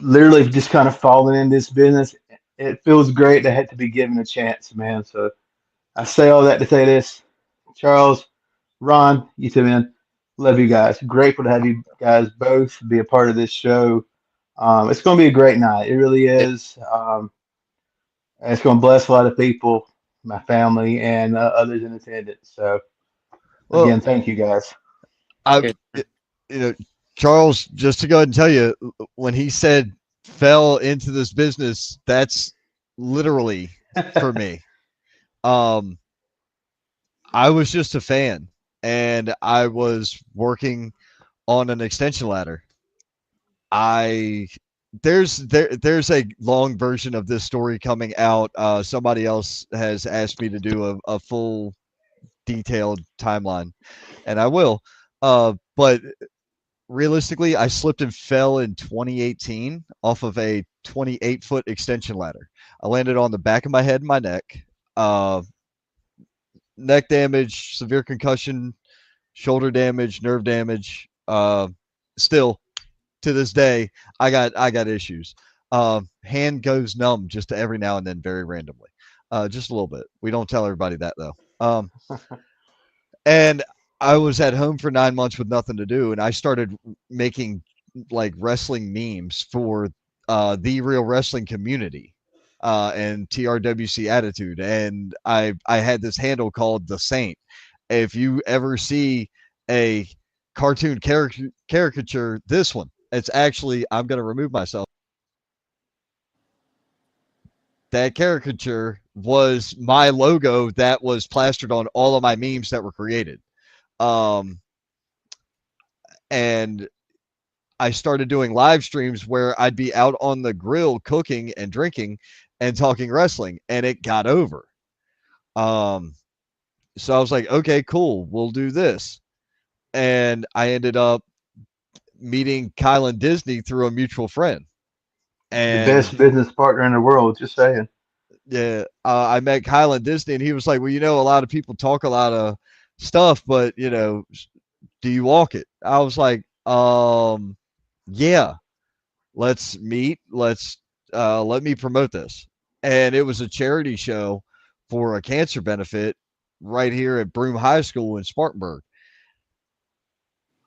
literally just kind of fallen in this business. It feels great to have to be given a chance, man. So I say all that to say this, Charles, Ron, you two man, love you guys. Grateful to have you guys both be a part of this show. It's going to be a great night. It really Eh, is. And it's going to bless a lot of people, my family, and others in attendance. So Well, again, thank you guys. I, Yes, you know, Charles, just to go ahead and tell you, when he said fell into this business, that's literally for me. Um, I was just a fan, and I was working on an extension ladder. I there's a long version of this story coming out. Somebody else has asked me to do a full detailed timeline, and I will. But realistically, I slipped and fell in 2018 off of a 28-foot extension ladder. I landed on the back of my head and my neck. Uh, Neck damage, severe concussion, shoulder damage, nerve damage. Still to this day, I got issues. Hand goes numb just every now and then, very randomly, just a little bit. We don't tell everybody that though. And I was at home for 9 months with nothing to do, and I started making like wrestling memes for the real wrestling community and TRWC Attitude, and I had this handle called the Saint. If you ever see a cartoon caricature, this one, it's actually I'm going to remove myself. That caricature was my logo that was plastered on all of my memes that were created. Um, and I started doing live streams where I'd be out on the grill cooking and drinking and talking wrestling, and it got over. Um, so I was like, okay, cool, we'll do this. And I ended up meeting Kylan Disney through a mutual friend. The best And business partner in the world. Just saying. yeah, I met Kylan Disney, and he was like, well, a lot of people talk a lot of stuff, but, do you walk it? I was like, yeah, let's meet. Let me promote this. And it was a charity show for a cancer benefit right here at Broome High School in Spartanburg.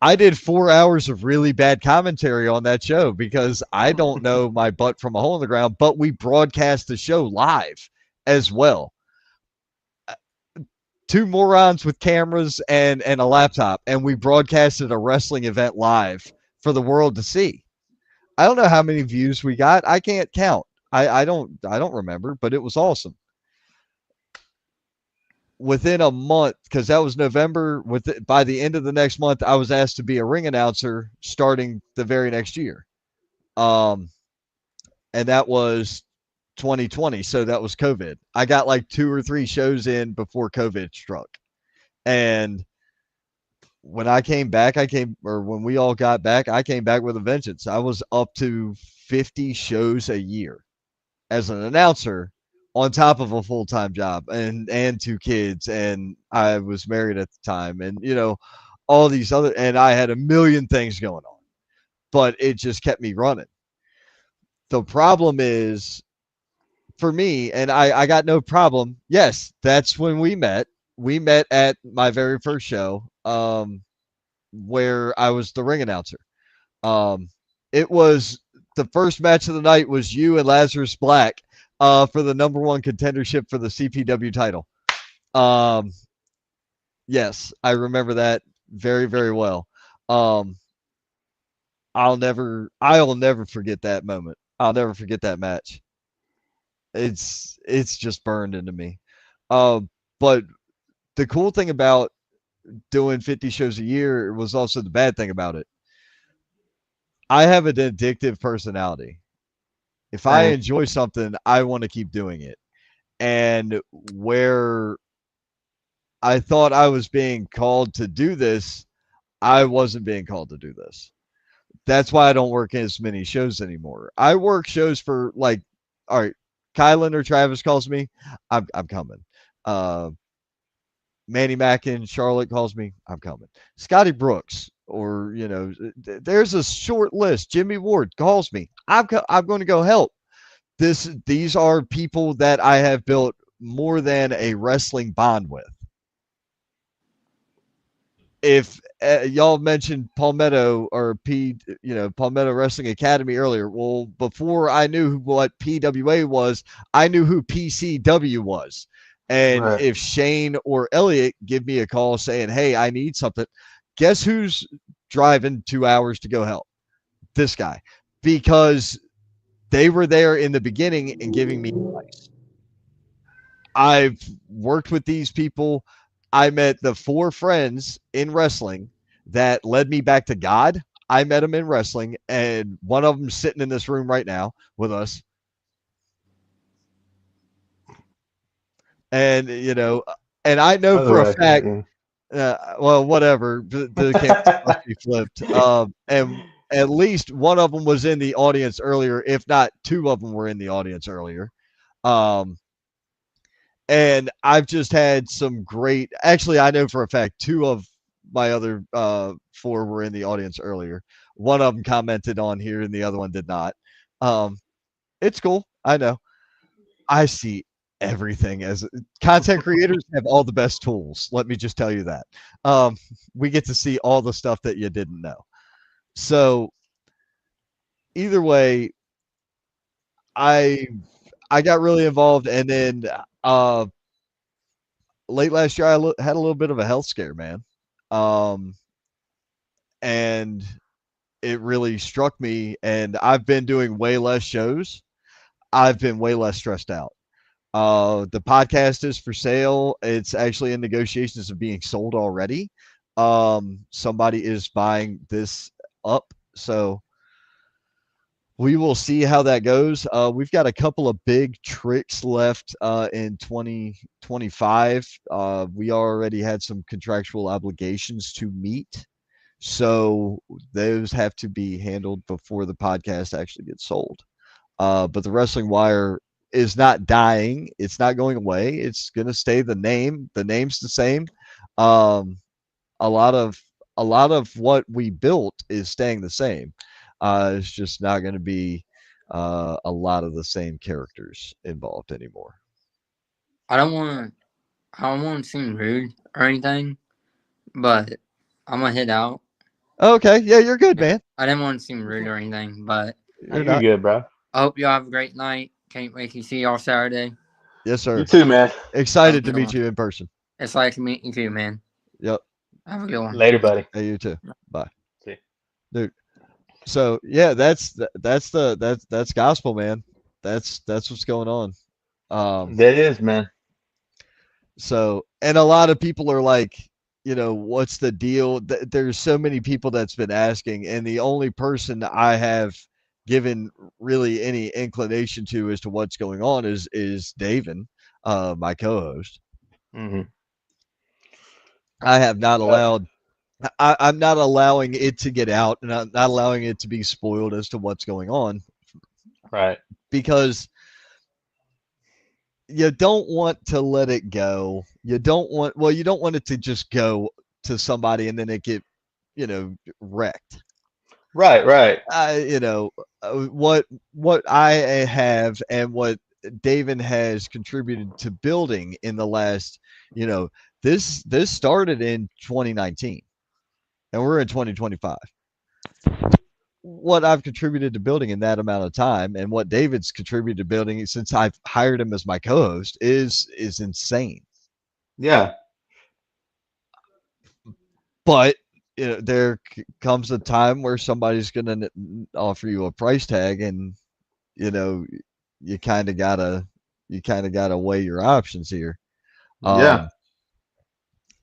I did 4 hours of really bad commentary on that show because I don't know my butt from a hole in the ground, but we broadcast the show live as well. Two morons with cameras and a laptop, and we broadcasted a wrestling event live for the world to see. I don't know how many views we got. I can't count. I don't remember, but it was awesome. Within a month, because that was November, by the end of the next month, I was asked to be a ring announcer starting the very next year. Um, and that was 2020. So that was COVID. I got like 2 or 3 shows in before COVID struck. And when I came back, or when we all got back, I came back with a vengeance. I was up to 50 shows a year as an announcer on top of a full-time job and 2 kids, and I was married at the time, and all these other, and I had a million things going on, but it just kept me running. The problem is for me, and I got no problem. Yes, that's when we met. We met at my very first show, where I was the ring announcer. Um, it was the first match of the night was you and Lazarus Black for the number one contendership for the CPW title. Um, yes, I remember that very, very well. Um, I'll never forget that moment. I'll never forget that match. It's just burned into me. But the cool thing about doing 50 shows a year was also the bad thing about it. I have an addictive personality. If I Same. enjoy something, I want to keep doing it. And where I thought I was being called to do this, I wasn't being called to do this. That's why I don't work as many shows anymore. I work shows for like, all right, Kylan or Travis calls me, I'm coming. Uh, Manny Mackin, Charlotte calls me, I'm coming. Scotty Brooks, or there's a short list. Jimmy Ward calls me, I'm going to go help. These are people that I have built more than a wrestling bond with. If y'all mentioned Palmetto or Palmetto Wrestling Academy earlier, well, before I knew what PWA was, I knew who PCW was. And Right. if Shane or Elliot give me a call saying, "Hey, I need something," guess who's driving 2 hours to go help? This guy, because they were there in the beginning and giving me advice. I've worked with these people. I met the 4 friends in wrestling that led me back to God. I met them in wrestling, and one of them sitting in this room right now with us. And and I know By the for a way, fact. yeah. Well, whatever. The cameras must be flipped. And at least one of them was in the audience earlier. If not, 2 of them were in the audience earlier. Um, and I've just had some great. Actually, I know for a fact 2 of my other 4 were in the audience earlier. One of them commented on here, and the other one did not. Um, it's cool. I know. I see everything as content creators have all the best tools. Let me just tell you that. Um, we get to see all the stuff that you didn't know. So either way, I I got really involved, and then uh, late last year, had a little bit of a health scare, man. Um, and it really struck me. And I've been doing way less shows. I've been way less stressed out. The podcast is for sale. It's actually in negotiations of being sold already. Somebody is buying this up. So we will see how that goes. We've got a couple of big tricks left in 2025. We already had some contractual obligations to meet. So those have to be handled before the podcast actually gets sold. But the Wrestling Wire is not dying. It's not going away. It's going to stay the name. The name's the same. Um, a lot of what we built is staying the same. It's just not going to be a lot of the same characters involved anymore. I don't want I don't want to seem rude or anything, but I'm gonna head out. Okay, yeah, you're good, Yeah. man. I didn't want to seem rude or anything, but Hey, You're you're not. good, bro. I hope y'all have a great night. Can't wait to see y'all Saturday. Yes, You sir. too, man. Have a Excited to good meet one. you in person. It's like to meet you too, man. Yep. Have a good one. Later, buddy. Hey, you too. Bye, See. dude. So yeah, that's gospel, man. That's what's going on. Um, That is, man. so and a lot of people are like, what's the deal? There's so many people that's been asking, and the only person I have given really any inclination to as to what's going on is David, my co-host. Hmm. I have not Well, allowed. I'm not allowing it to get out, and I'm not allowing it to be spoiled as to what's going on right. because you don't want to let it go. You don't want it to just go to somebody and then it get, wrecked. Right, right. I, you know, what I have and what David has contributed to building in the last, you know, this started in 2019 and we're in 2025. What I've contributed to building in that amount of time and what David's contributed to building since I've hired him as my co-host is insane. Yeah. But there comes a time where somebody's going to offer you a price tag, and you know you kind of gotta weigh your options here. Yeah. Um,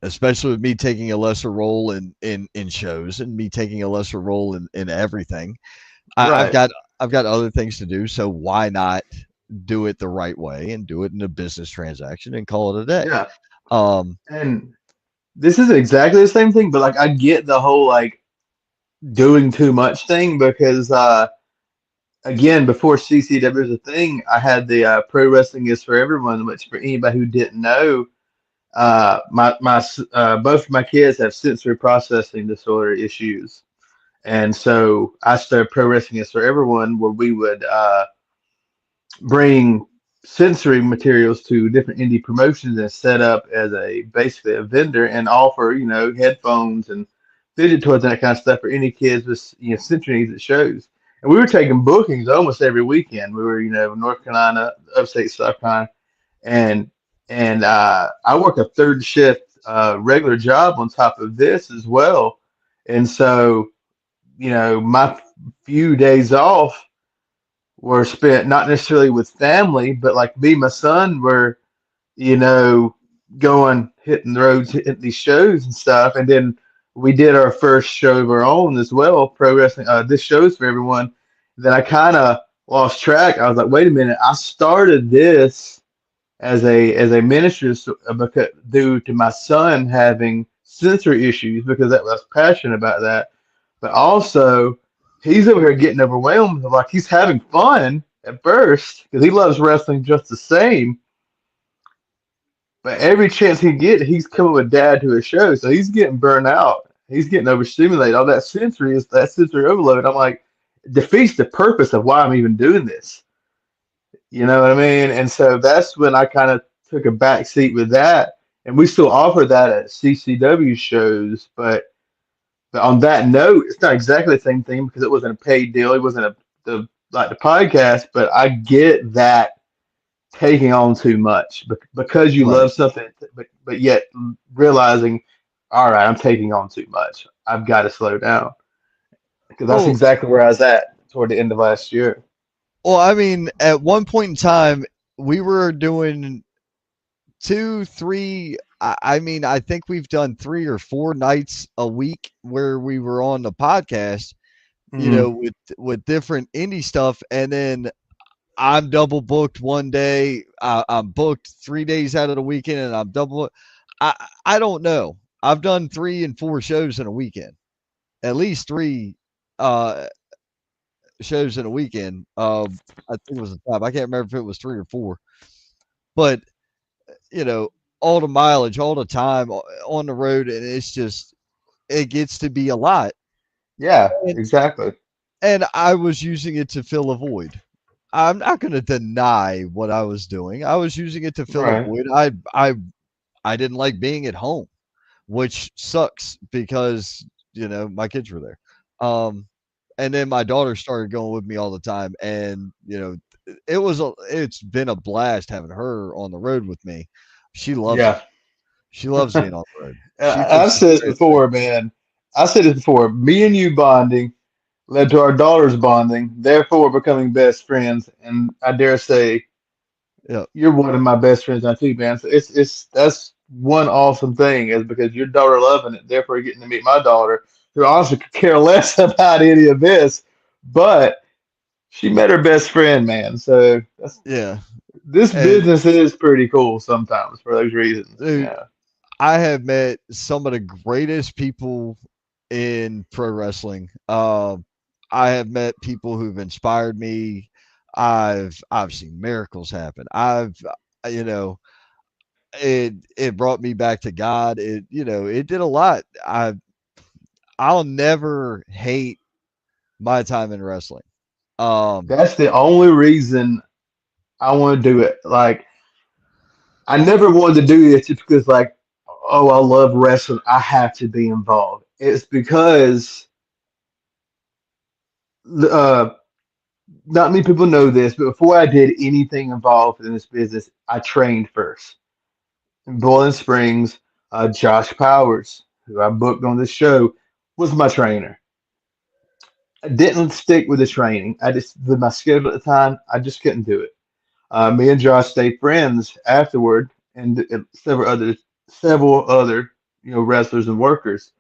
Especially with me taking a lesser role in shows and me taking a lesser role in everything. I've Right. got other things to do, so why not do it the right way and do it in a business transaction and call it a day? Yeah. Um, And this is exactly the same thing, but like I get the whole like doing too much thing because again, before CCW was a thing, I had the Pro Wrestling is for Everyone, which for anybody who didn't know, both of my kids have sensory processing disorder issues, and so I started Pro Wrestling is for Everyone, where we would bring sensory materials to different indie promotions and set up as a basically a vendor and offer headphones and fidget toys and that kind of stuff for any kids with sensory needs at shows. And we were taking bookings almost every weekend. We were North Carolina, upstate South Carolina, and I work a third shift regular job on top of this as well. And so my few days off were spent not necessarily with family, but like me, and my son were, you know, going hitting the roads, hitting these shows and stuff. And then we did our first show of our own as well, pro wrestling. This show's for everyone. Then I kind of lost track. I was like, wait a minute, I started this as a ministry because due to my son having sensory issues because that was passionate about that, but also he's over here getting overwhelmed. Like he's having fun at first because he loves wrestling just the same. But every chance he gets, he's coming with dad to a show, so he's getting burnt out. He's getting overstimulated. All that sensory overload. I'm like, defeats the purpose of why I'm even doing this. You know what I mean? And so that's when I kind of took a back seat with that. And we still offer that at CCW shows, but on that note, it's not exactly the same thing because it wasn't a paid deal. It wasn't like the podcast, but I get that taking on too much because you right. love something, but yet realizing, all right, I'm taking on too much. I've got to slow down because that's Oh, exactly where I was at toward the end of last year. well, I mean, at one point in time, we were doing two, three. I mean, I think we've done 3 or 4 nights a week where we were on the podcast, Hmm. with different indie stuff, and then I'm double booked one day. I'm booked 3 days out of the weekend, and I'm double. I don't know. I've done 3 and 4 shows in a weekend, at least 3 shows in a weekend. I think it was a top. I can't remember if it was 3 or 4, but you know, all the mileage, all the time on the road, and it gets to be a lot. Yeah, And, exactly. and I was using it to fill a void. I'm not going to deny what I was doing. I was using it to fill a Right. void. I didn't like being at home, which sucks because my kids were there. Um, and then my daughter started going with me all the time, and it's been a blast having her on the road with me. She loves it. Yeah. She loves being on the road. She thinks I've it's said the this greatest thing. before, man. I said this before. Me and you bonding led to our daughters bonding, therefore becoming best friends. And I dare say Yeah, you're one of my best friends now too, man. So it's that's one awesome thing is because your daughter loving it, therefore you're getting to meet my daughter, who honestly could care less about any of this, but she met her best friend, man. So yeah, this and business is pretty cool sometimes for those reasons. dude, Yeah. I have met some of the greatest people in pro wrestling. I have met people who've inspired me. I've seen miracles happen. You know, it brought me back to God. It did a lot. I'll never hate my time in wrestling. Um, That's the only reason I want to do it. Like I never wanted to do this just because like, oh, I love wrestling. I have to be involved. It's because uh, not many people know this, but before I did anything involved in this business, I trained first. In Bowling Springs, Josh Powers, who I booked on this show, was my trainer. I didn't stick with the training. I just, with my schedule at the time, I just couldn't do it. Me and Josh stayed friends afterward, and several other wrestlers and workers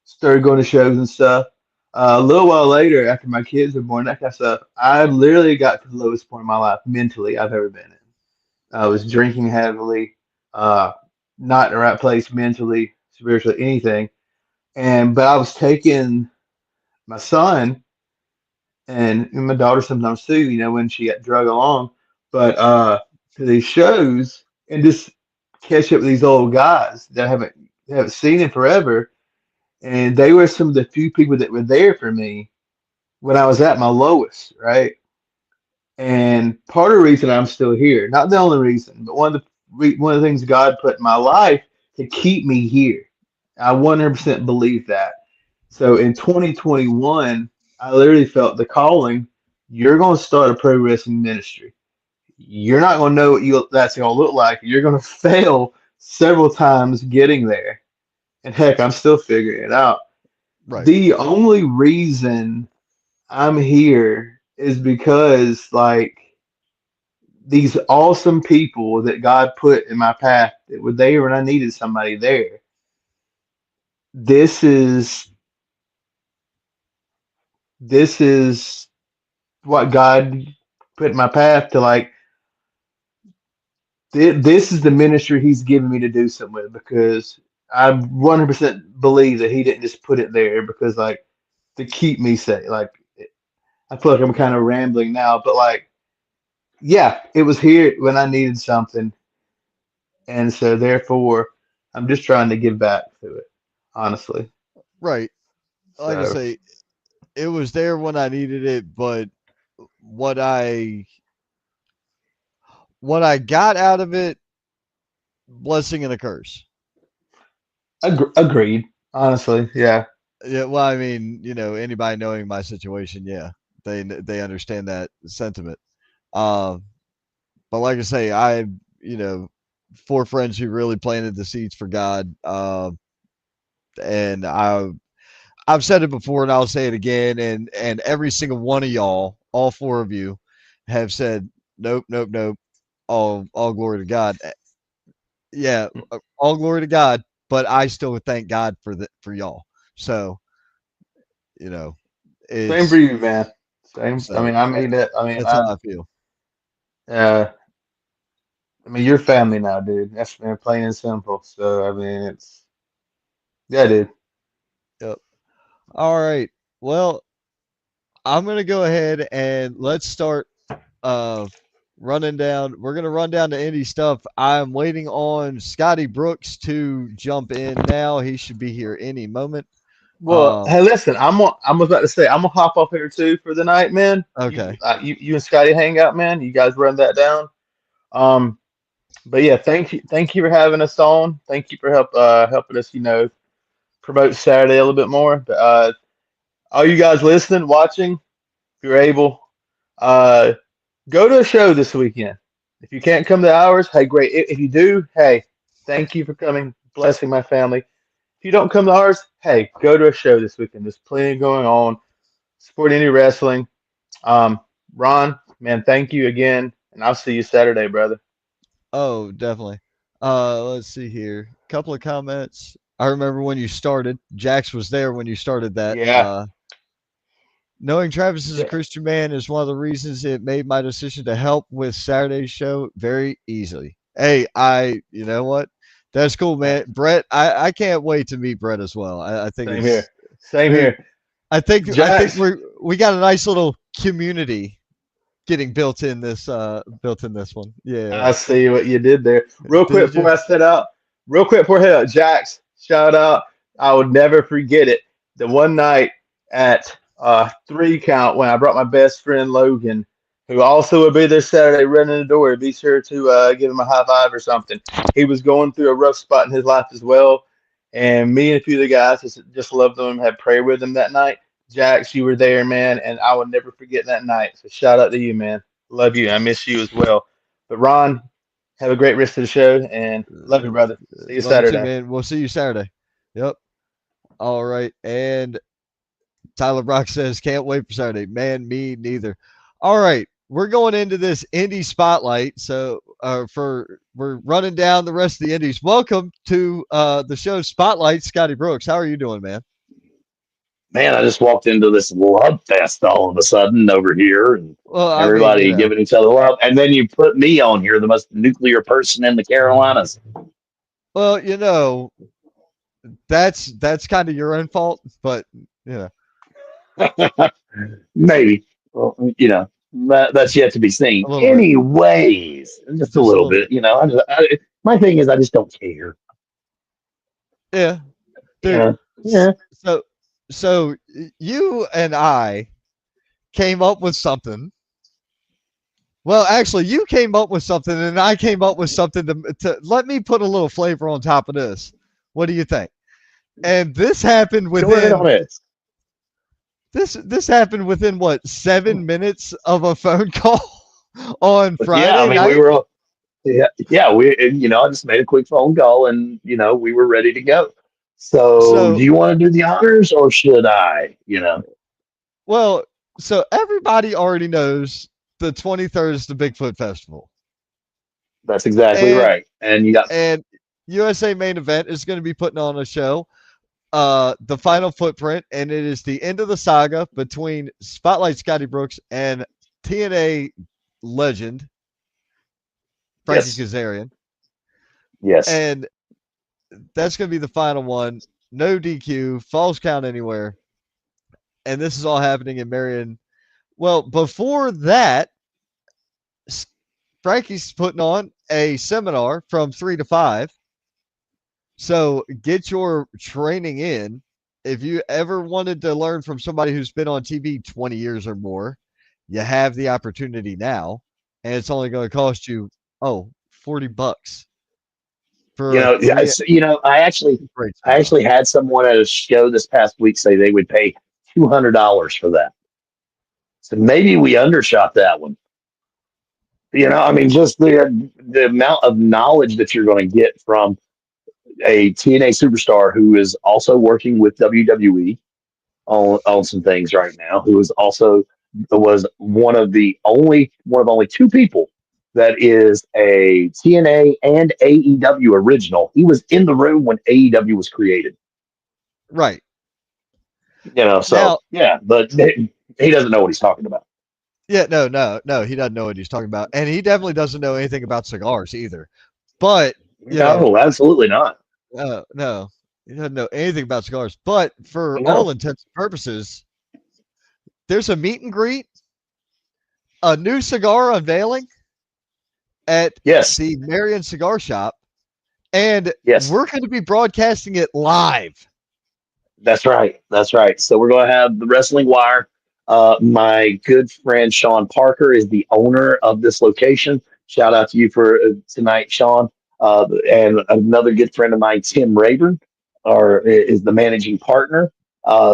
started going to shows and stuff. A little while later, after my kids were born, that kind of stuff, I literally got to the lowest point in my life mentally I've ever been in. I was drinking heavily, uh, not in the right place mentally, spiritually, anything. But I was taking my son and my daughter sometimes too, when she got drug along, but to these shows and just catch up with these old guys that I haven't seen in forever. And they were some of the few people that were there for me when I was at my lowest, right? And part of the reason I'm still here, not the only reason, but one of the things God put in my life to keep me here. I 100% believe that. So in 2021, I literally felt the calling. You're going to start a pro wrestling ministry. You're not going to know what that's going to look like. You're going to fail several times getting there. And heck, I'm still figuring it out. right, The only reason I'm here is because like these awesome people that God put in my path that were there when I needed somebody there. This is this is what God put in my path to like this is the ministry he's given me to do something with because I 100% believe that he didn't just put it there because like to keep me safe. Like I feel like I'm kind of rambling now, but like yeah, it was here when I needed something, and so therefore I'm just trying to give back to it, honestly. right. Like I So say, it was there when I needed it, but what I what I got out of it, blessing and a curse. agreed, honestly, yeah. Yeah, well, I mean, anybody knowing my situation, yeah, they understand that sentiment. Um, but like I say, you know, four friends who really planted the seeds for God. And I've said it before, and I'll say it again. And every single one of y'all, all four of you, have said, nope, nope, nope. All glory to God. Yeah, all glory to God. But I still would thank God for y'all. So you know, Same for it's you, man. Same. I so mean, I mean that. that's how I feel. Uh, I mean, you're family now, dude. That's man, plain and simple. So, I mean, yeah, dude. Yep. All right. Well, I'm gonna go ahead and let's start uh running down. We're gonna run down the indie stuff. I'm waiting on Scotty Brooks to jump in now. He should be here any moment. Well, Um, hey, listen, I'm about to say I'm gonna hop off here too for the night, man. okay. You and Scotty hang out, man. You guys run that down. Um, but yeah, thank you for having us on. Thank you for helping us, promote Saturday a little bit more. But all you guys listening, watching, if you're able, uh, go to a show this weekend. If you can't come to ours, hey, great. If you do, hey, thank you for coming, blessing my family. If you don't come to ours, hey, go to a show this weekend. There's plenty going on. Support any wrestling. Um, Ron, man, thank you again, and I'll see you Saturday, brother. Oh, definitely. Let's see here. Couple of comments. I remember when you started. Jax was there when you started that. Yeah, Knowing Travis is a yeah, Christian man is one of the reasons it made my decision to help with Saturday's show very easily. Hey, you know what? That's cool, man. Brett, I can't wait to meet Brett as well. I think same here. it's, Same dude. here. I think Jax, we got a nice little community getting built in this one. Yeah. I see what you did there. Real quick Did before you? I set out, real quick before I head out, Jax, shout out. I would never forget it. The one night at 3 count when I brought my best friend Logan, who also would be there Saturday running the door. Be sure to give him a high five or something. He was going through a rough spot in his life as well. And me and a few of the guys just loved him, had prayer with him that night. Jax, you were there, man, and I will never forget that night. So shout out to you, man. Love you. I miss you as well. But Ron, have a great rest of the show and love you, brother. See you Love you too, Saturday. man. We'll see you Saturday. Yep. All right. And Tyler Brock says, can't wait for Saturday. Man, me neither. All right. We're going into this Indy Spotlight. So we're running down the rest of the Indies. Welcome to the show Spotlight, Scotty Brooks. How are you doing, man? Man, I just walked into this love fest all of a sudden over here and Well, I mean, everybody giving each other love. And then you put me on here, the most nuclear person in the Carolinas. well, that's kind of your own fault, but you Maybe. Well, that's yet to be seen. a little bit, Anyways, just a just a little little bit. bit. My thing is, I just don't care. Yeah, dude. Yeah. Yeah. So, so you and I came up with something. Well, actually, you came up with something, and I came up with something to let me put a little flavor on top of this. What do you think? And this happened Go ahead within on it. this happened within what 7 minutes of a phone call on But yeah, I Friday mean, we night. were, yeah, I just made a quick phone call and, we were ready to go. So do So, you want to do the honors or should I? well, so everybody already knows the 23rd is the Bigfoot Festival, That's exactly and right. And you got, and USA Main Event is going to be putting on a show, the Final Footprint, and it is the end of the saga between Spotlight Scotty Brooks and TNA legend Frankie yes, Kazarian, yes. and that's going to be the final one. No DQ, falls count anywhere, and this is all happening in Marion. Well, before that, Frankie's putting on a seminar from 3 to 5. So get your training in. If you ever wanted to learn from somebody who's been on TV 20 years or more, you have the opportunity now. And it's only going to cost you, $40 for a Yeah, three great I seminar. actually had someone at a show this past week say they would pay $200 for that. So maybe we undershot that one. I mean, just the amount of knowledge that you're going to get from a TNA superstar who is also working with WWE on some things right now, who is also was one of only two people that is a TNA and AEW original. He was in the room when AEW was created. Right. So Now, yeah, but he doesn't know what he's talking about. yeah, no, he doesn't know what he's talking about. And he definitely doesn't know anything about cigars either. But, No, absolutely not. no, he doesn't know anything about cigars. But for all No. intents and purposes, there's a meet and greet, a new cigar unveiling at Yes. the Marion Cigar Shop, and Yes. we're going to be broadcasting it live. That's right. That's right. So we're going to have the Wrestling Wire. My good friend Sean Parker is the owner of this location. Shout out to you for tonight, Sean. And another good friend of mine, Tim Rayburn. is the managing partner.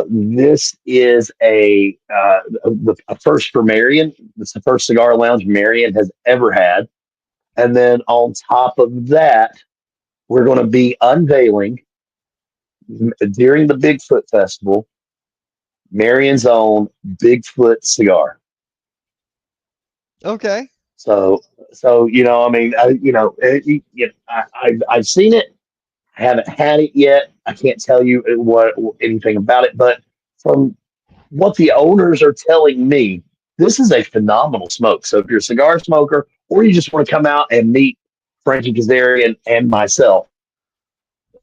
This is a first for Marion. It's the first cigar lounge Marion has ever had. And then on top of that, we're going to be unveiling during the Bigfoot Festival Marion's own Bigfoot cigar. Okay. So I mean, I've seen it. I haven't had it yet. I can't tell you what anything about it, but from what the owners are telling me, this is a phenomenal smoke. So if you're a cigar smoker, or you just want to come out and meet Frankie Kazarian and myself,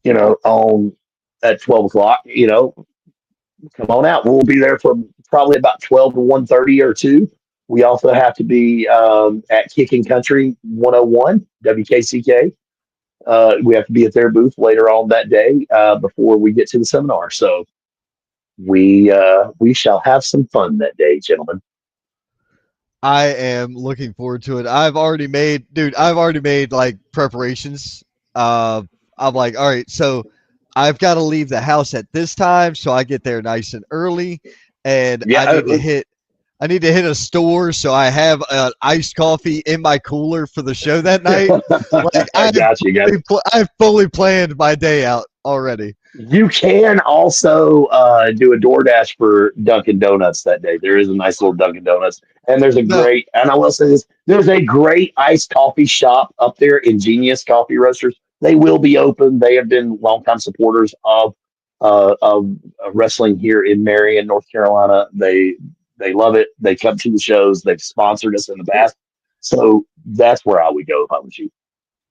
on at 12 o'clock, come on out. We'll be there from probably about 12 to 1:30 or 2. We also have to be at Kicking Country 101 WKCK. We have to be at their booth later on that day before we get to the seminar. So we shall have some fun that day, gentlemen. I am looking forward to it. I've already made like preparations. I'm like, all right, so I've got to leave the house at this time, so I get there nice and early, and Yeah, I need to hit a store, so I have an iced coffee in my cooler for the show that night. Like I got you. I've fully planned my day out already. You can also do a DoorDash for Dunkin' Donuts that day. There is a nice little Dunkin' Donuts, and No, and I will say this, there's a great iced coffee shop up there, Ingenious Coffee Roasters. They will be open. They have been longtime supporters of wrestling here in Marion, North Carolina. They love it. They come to the shows. They've sponsored us in the past. So that's where I would go if I was you.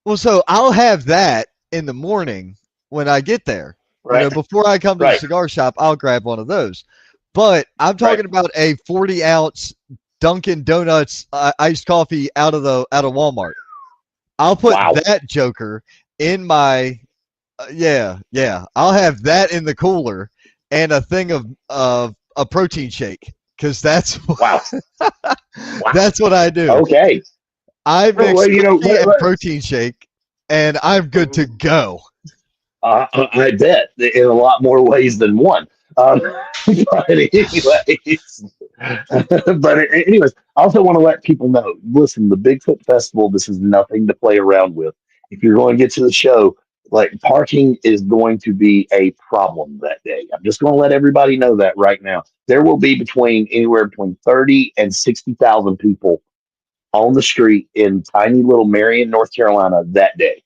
well, so I'll have that in the morning when I get there. Right. Before I come to the Right. cigar shop, I'll grab one of those. But I'm Right. talking about a 40-ounce Dunkin' Donuts iced coffee out of Walmart. I'll put Wow. that joker in my yeah. I'll have that in the cooler and a thing of a protein shake because that's Wow. that's what I do. Okay. I mix Well, coffee and protein shake, and I'm good to go. I bet in a lot more ways than one. But anyways, I also want to let people know. Listen, the Bigfoot Festival. This is nothing to play around with. If you're going to get to the show, like parking is going to be a problem that day. I'm just going to let everybody know that right now. There will be anywhere between 30 and 60,000 people on the street in tiny little Marion, North Carolina that day.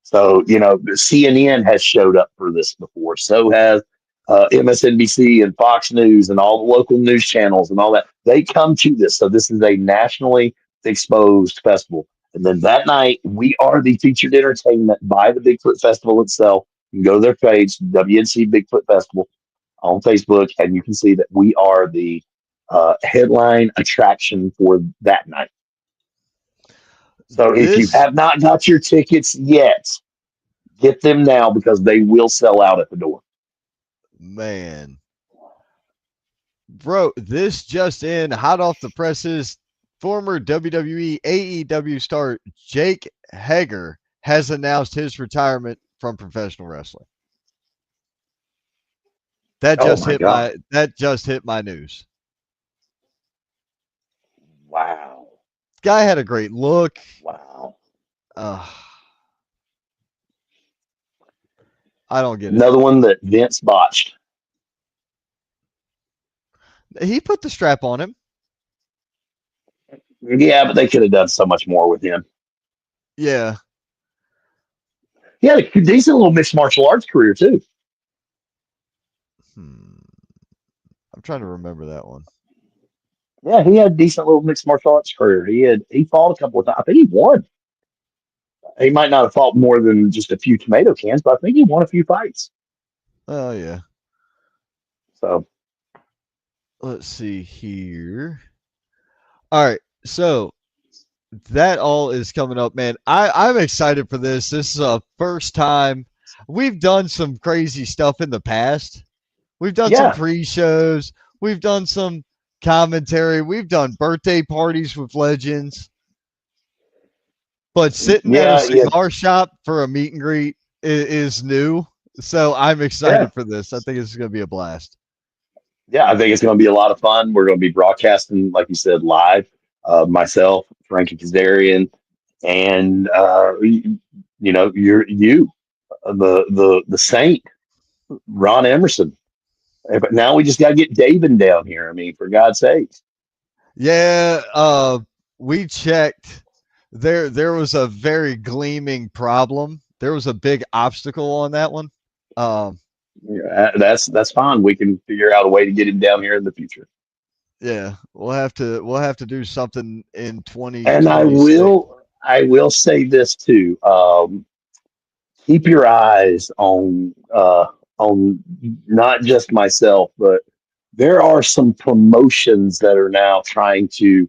So, the CNN has showed up for this before. So has MSNBC and Fox News and all the local news channels and all that. They come to this. So this is a nationally exposed festival. And then that night, we are the featured entertainment by the Bigfoot Festival itself. You can go to their page, WNC Bigfoot Festival on Facebook, and you can see that we are the headline attraction for that night. So if you have not got your tickets yet, get them now because they will sell out at the door. Man. Bro, this just in, hot off the presses, former WWE AEW star Jake Hager has announced his retirement from professional wrestling. That just hit my news. Wow. Guy had a great look. Wow. I don't get it. Another one that Vince botched. He put the strap on him. Yeah, but they could have done so much more with him. Yeah. He had a decent little mixed martial arts career, too. I'm trying to remember that one. Yeah, he had a decent little mixed martial arts career. He fought a couple of times. I think he won. He might not have fought more than just a few tomato cans, but I think he won a few fights. Oh, yeah. So let's see here. All right. So that all is coming up, man. I'm excited for this. This is a first time. We've done some crazy stuff in the past. We've done some pre-shows. We've done some commentary. We've done birthday parties with legends. But sitting at a cigar shop for a meet and greet is new. So I'm Yeah, excited for this. I think it's going to be a blast. yeah, I think it's going to be a lot of fun. We're going to be broadcasting, like you said, live. Myself, Frankie Kazarian, and the Saint, Ron Emerson. But now we just got to get David down here. I mean, for God's sakes. Yeah, we checked. There was a very gleaming problem. There was a big obstacle on that one. Um, Yeah, that's fine. We can figure out a way to get him down here in the future. yeah, we'll have to do something in And 2026. I will say this too. Keep your eyes on not just myself, but there are some promotions that are now trying to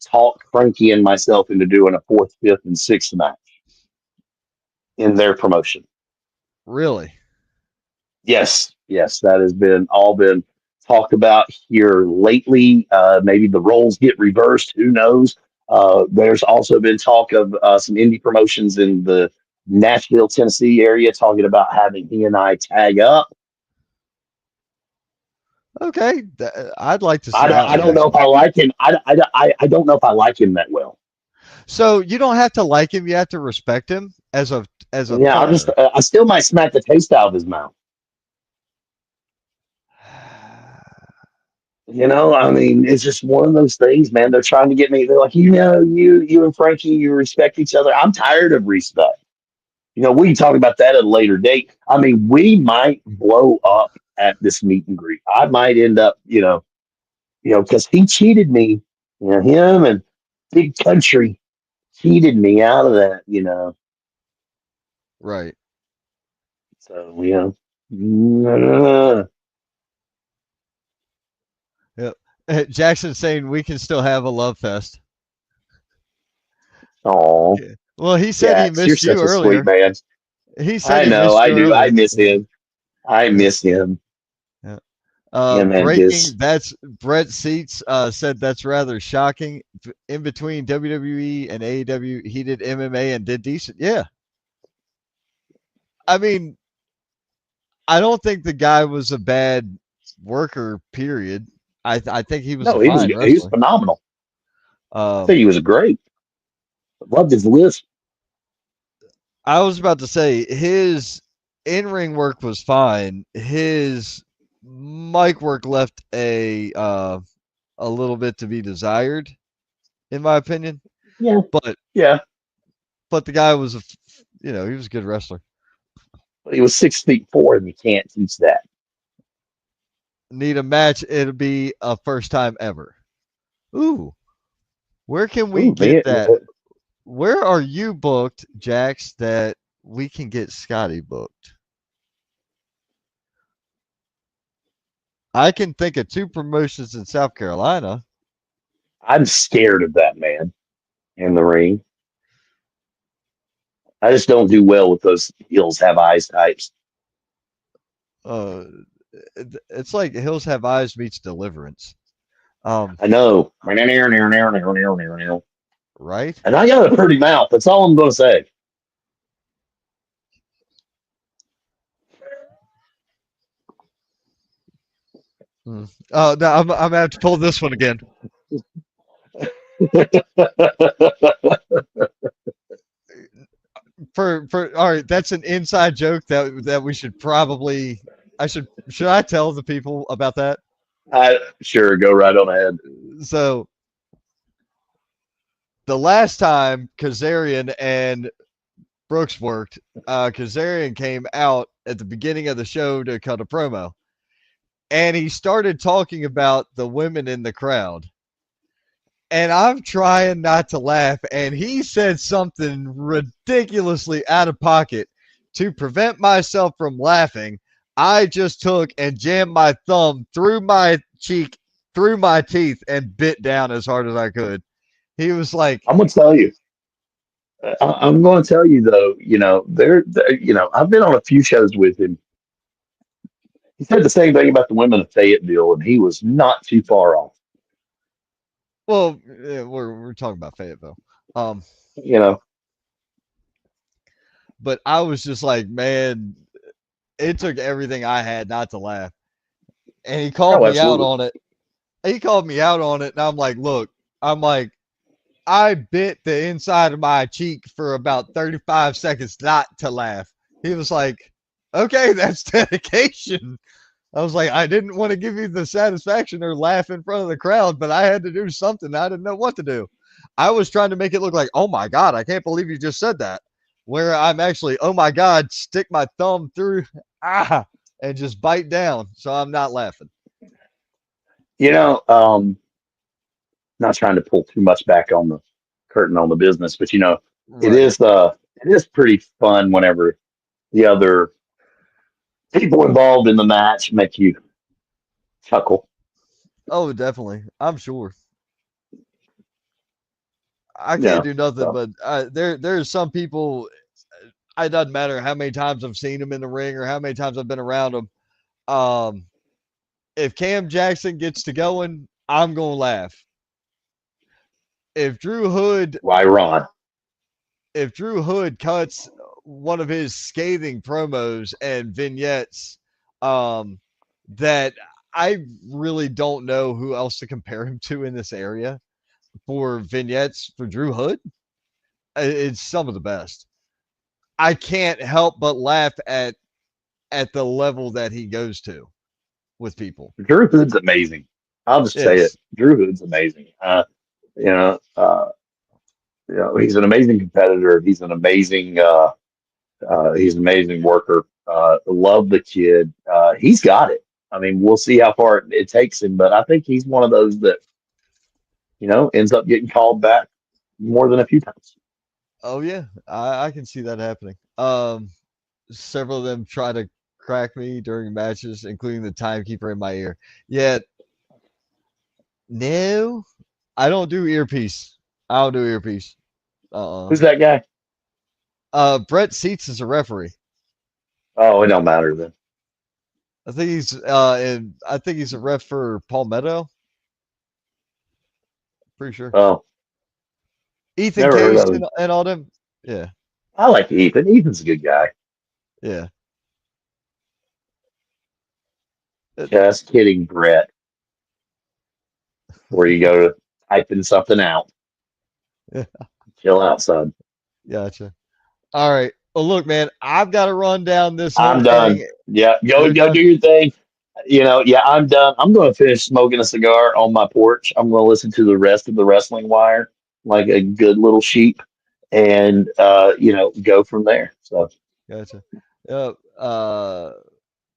talk Frankie and myself into doing a fourth, fifth, and sixth match in their promotion. Really? Yes, yes, that has been talked about here lately. Maybe the roles get reversed. Who knows? There's also been talk of some indie promotions in the Nashville, Tennessee area talking about having he and I tag up. Okay, I'd like to see that I one don't know if actually. I like him. I don't know if I like him that well. So you don't have to like him; you have to respect him as a Yeah, partner. I still might smack the taste out of his mouth. I mean, it's just one of those things, man. They're trying to get me. They're like, you and Frankie, you respect each other. I'm tired of respect. We can talk about that at a later date. I mean, we might blow up at this meet and greet. I might end up, because he cheated me. Him and Big Country cheated me out of that. Right. So, uh, Yep. Jackson saying we can still have a love fest. oh, Yeah. Well, he said he Jax, you're missed you such a sweet earlier. man. He said I he know, missed I you do. I earlier. miss him. I Yeah. miss him. Yeah. Him and Breaking. his. That's Brett Seats said that's rather shocking. In between WWE and AEW, he did MMA and did decent. Yeah. I mean, I don't think the guy was a bad worker. Period. I think he was a No, fine he was wrestler. phenomenal. I Um, think he was great. Loved his list. I was about to say his in-ring work was fine. His mic work left a little bit to be desired, in my opinion. Yeah, But yeah. but the guy was he was a good wrestler. But he was 6'4", and you can't teach that. Need a match? It'll be a first time ever. Ooh, where can we Ooh, get man, that? Where are you booked, Jax? That we can get Scotty booked. I can think of two promotions in South Carolina. I'm scared of that man in the ring. I just don't do well with those heels have eyes types. Uh, it's like Hills Have Eyes meets Deliverance. I know. And Right? I got a pretty mouth. That's all I'm going to say. Hmm. Oh no, I'm gonna have to pull this one again. For all right, that's an inside joke that we should probably. Should I tell the people about that? Sure, go right on ahead. So the last time Kazarian and Brooks worked, Kazarian came out at the beginning of the show to cut a promo, and he started talking about the women in the crowd. And I'm trying not to laugh, and he said something ridiculously out of pocket. To prevent myself from laughing, I just took and jammed my thumb through my cheek, through my teeth, and bit down as hard as I could. He was like, I'm going to tell you. I'm going to tell you though. I've been on a few shows with him. He said the same thing about the women of Fayetteville, and he was not too far off. "Well, yeah, we're talking about Fayetteville." Um, You know, but I was just like, man, it took everything I had not to laugh. And he called Oh, me out absolutely. on it. He called me out on it, and I'm like, look, I'm like, I bit the inside of my cheek for about 35 seconds not to laugh. He was like, okay, that's dedication. I was like, I didn't want to give you the satisfaction or laugh in front of the crowd, but I had to do something. I didn't know what to do. I was trying to make it look like, oh my God, I can't believe you just said that. Where I'm actually, oh my God, stick my thumb through, and just bite down. So I'm not laughing. You know, not trying to pull too much back on the curtain on the business, but Right. it is pretty fun whenever the other people involved in the match make you chuckle. Oh, definitely. I'm sure. I can't Yeah. do nothing, So but there's some people. It doesn't matter how many times I've seen them in the ring or how many times I've been around them. Um, if Cam Jackson gets to going, I'm gonna laugh. If Drew Hood, why Ron? if Drew Hood cuts one of his scathing promos and vignettes, um, that I really don't know who else to compare him to in this area for vignettes for Drew Hood. It's some of the best. I can't help but laugh at the level that he goes to with people. Drew Hood's amazing. I'll just say it. Yes. Drew Hood's amazing. You know, uh, he's an amazing competitor. He's an amazing worker. Love the kid. He's got it. I mean, we'll see how far it takes him, but I think he's one of those that ends up getting called back more than a few times. Oh yeah, I can see that happening. Several of them try to crack me during matches, including the timekeeper in my ear. Yet, no, I don't do earpiece. I don't do earpiece. Uh-uh. Who's that guy? Brett Seats is a referee. Oh, it don't matter then. I think he's a ref for Palmetto. Pretty sure. Oh, Ethan never heard Case of him. and all them. Yeah, I like Ethan. Ethan's a good guy. yeah. It- Just kidding, Brett. Where you go to typing something out. yeah, Chill out, son. gotcha. All right. Well, look, man, I've got to run down this whole I'm done. thing. Yeah, You're go do done. your thing. Yeah, I'm done. I'm going to finish smoking a cigar on my porch. I'm going to listen to the rest of the Wrestling Wire like a good little sheep, and go from there. So Gotcha. Yep.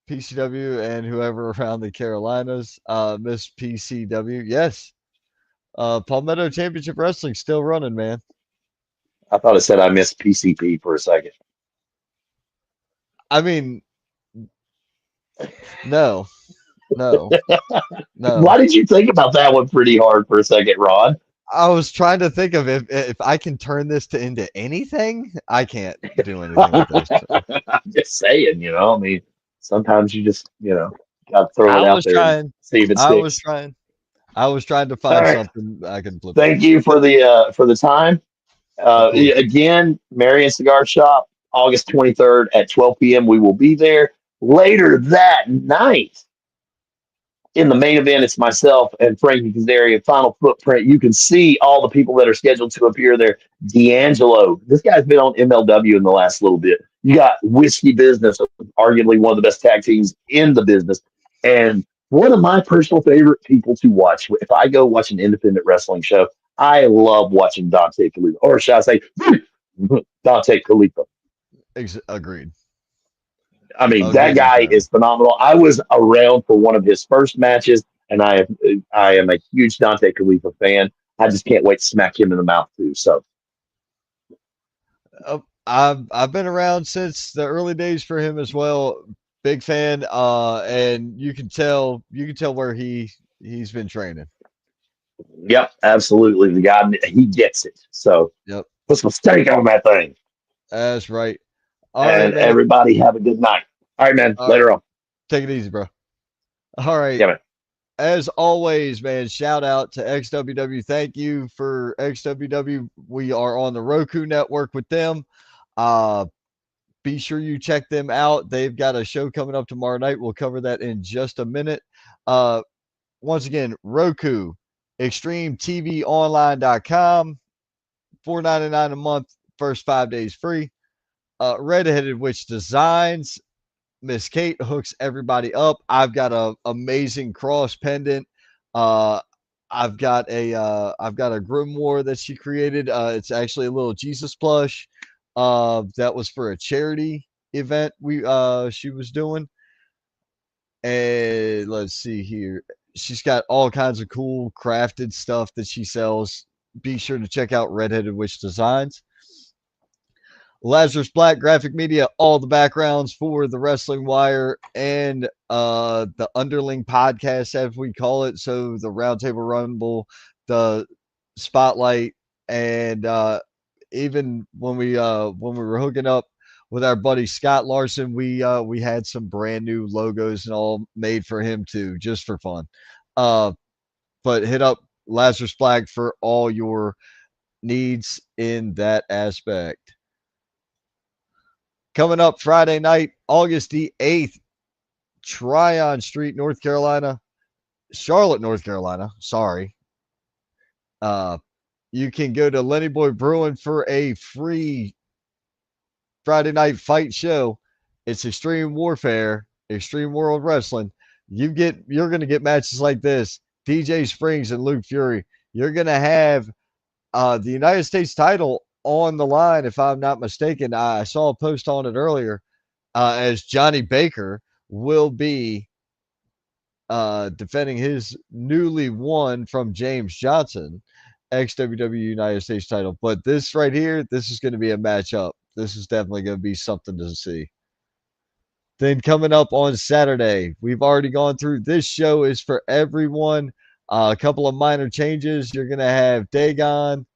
PCW and whoever around the Carolinas. Miss PCW. Yes. Palmetto Championship Wrestling still running, man. I thought it said I missed PCP for a second. I mean, no, no, no. Why did you think about that one pretty hard for a second, Rod? I was trying to think of if I can turn this into anything. I can't do anything with this. So. I'm just saying, I mean, sometimes you just, got to throw I it out was there and trying. see if it I was sticks. trying. I was trying to All find right. something I can flip it. Thank you for the time. Of course. Again, Marion Cigar Shop, August 23rd at 12 p.m. We will be there. Later that night, in the main event, it's myself and Frankie Kazarian, Final Footprint. You can see all the people that are scheduled to appear there. D'Angelo, this guy's been on MLW in the last little bit. You got Whiskey Business, arguably one of the best tag teams in the business. And one of my personal favorite people to watch, if I go watch an independent wrestling show, I love watching Dante Khalifa, or shall I say, Dante Khalifa. Agreed. I mean, that Agreed guy entirely. is phenomenal. I was around for one of his first matches, and I am a huge Dante Khalifa fan. I just can't wait to smack him in the mouth too. So I've been around since the early days for him as well. Big fan. And you can tell where he's been training. yep, absolutely. The guy, he gets it. So Yep, put some steak on that thing, that's right. All right, and man. everybody have a good night. All right, man. All right, Later on. take it easy, bro. All right. Yeah, man. As always, man, shout out to XWW. Thank you for XWW. We are on the Roku network with them. Uh, Be sure you check them out. They've got a show coming up tomorrow night. We'll cover that in just a minute. Uh, Once again, Roku, ExtremeTVOnline.com, $4.99 a month, first 5 days free. Redheaded Witch Designs, Miss Kate hooks everybody up. I've got a amazing cross pendant. Uh, I've got a grimoire that she created. It's actually a little Jesus plush. That was for a charity event she was doing. And let's see here. She's got all kinds of cool crafted stuff that she sells. Be sure to check out Redheaded Witch Designs. Lazarus Black Graphic Media, all the backgrounds for the Wrestling Wire and the Underling podcast, as we call it. So the Roundtable Rumble, the Spotlight, and even when we were hooking up with our buddy Scott Larson, we had some brand new logos and all made for him too, just for fun. But hit up Lazarus Black for all your needs in that aspect. Coming up Friday night, August the 8th, Tryon Street, North Carolina, Charlotte, North Carolina. Sorry. You can go to Lenny Boy Brewing for a free Friday night fight show. It's Extreme Warfare, Extreme World Wrestling. You're going to get matches like this. DJ Springs and Luke Fury. You're going to have the United States title on the line, if I'm not mistaken. I saw a post on it earlier, as Johnny Baker will be defending his newly won from James Johnson ex-WWE United States title. But this right here, this is going to be a matchup. This is definitely going to be something to see. Then coming up on Saturday, we've already gone through. This show is for everyone. A couple of minor changes. You're going to have Dagon.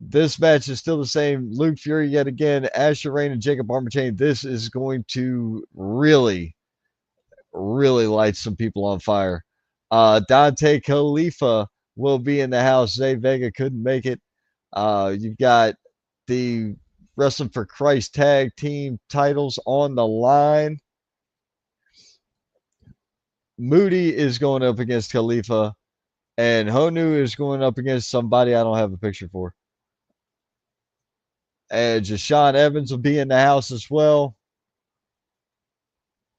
This match is still the same. Luke Fury yet again, Asher Rain and Jacob Armachain. This is going to really, really light some people on fire. Dante Khalifa will be in the house. Zay Vega couldn't make it. You've got the Wrestling for Christ tag team titles on the line. Moody is going up against Khalifa, and Honu is going up against somebody I don't have a picture for. And Jashawn Evans will be in the house as well.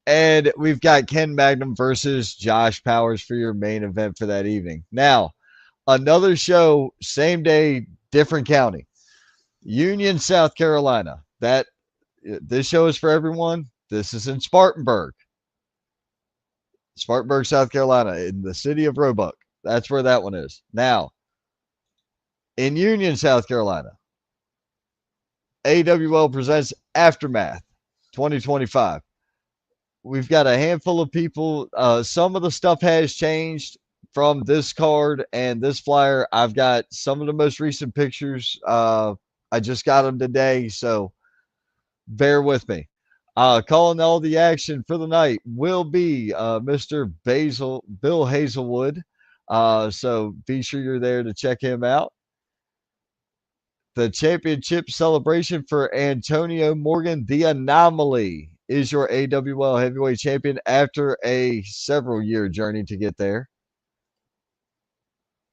And we've got Ken Magnum versus Josh Powers for your main event for that evening. Now, another show, same day, different county. Union, South Carolina. This show is for everyone. This is in Spartanburg. Spartanburg, South Carolina, in the city of Roebuck. That's where that one is. Now, in Union, South Carolina, AWL presents Aftermath 2025. We've got a handful of people. Some of the stuff has changed from this card and this flyer. I've got some of the most recent pictures. I just got them today, so bear with me. Calling all the action for the night will be Mr. Bill Hazelwood. So be sure you're there to check him out. The championship celebration for Antonio Morgan, the Anomaly, is your AWL heavyweight champion after a several-year journey to get there.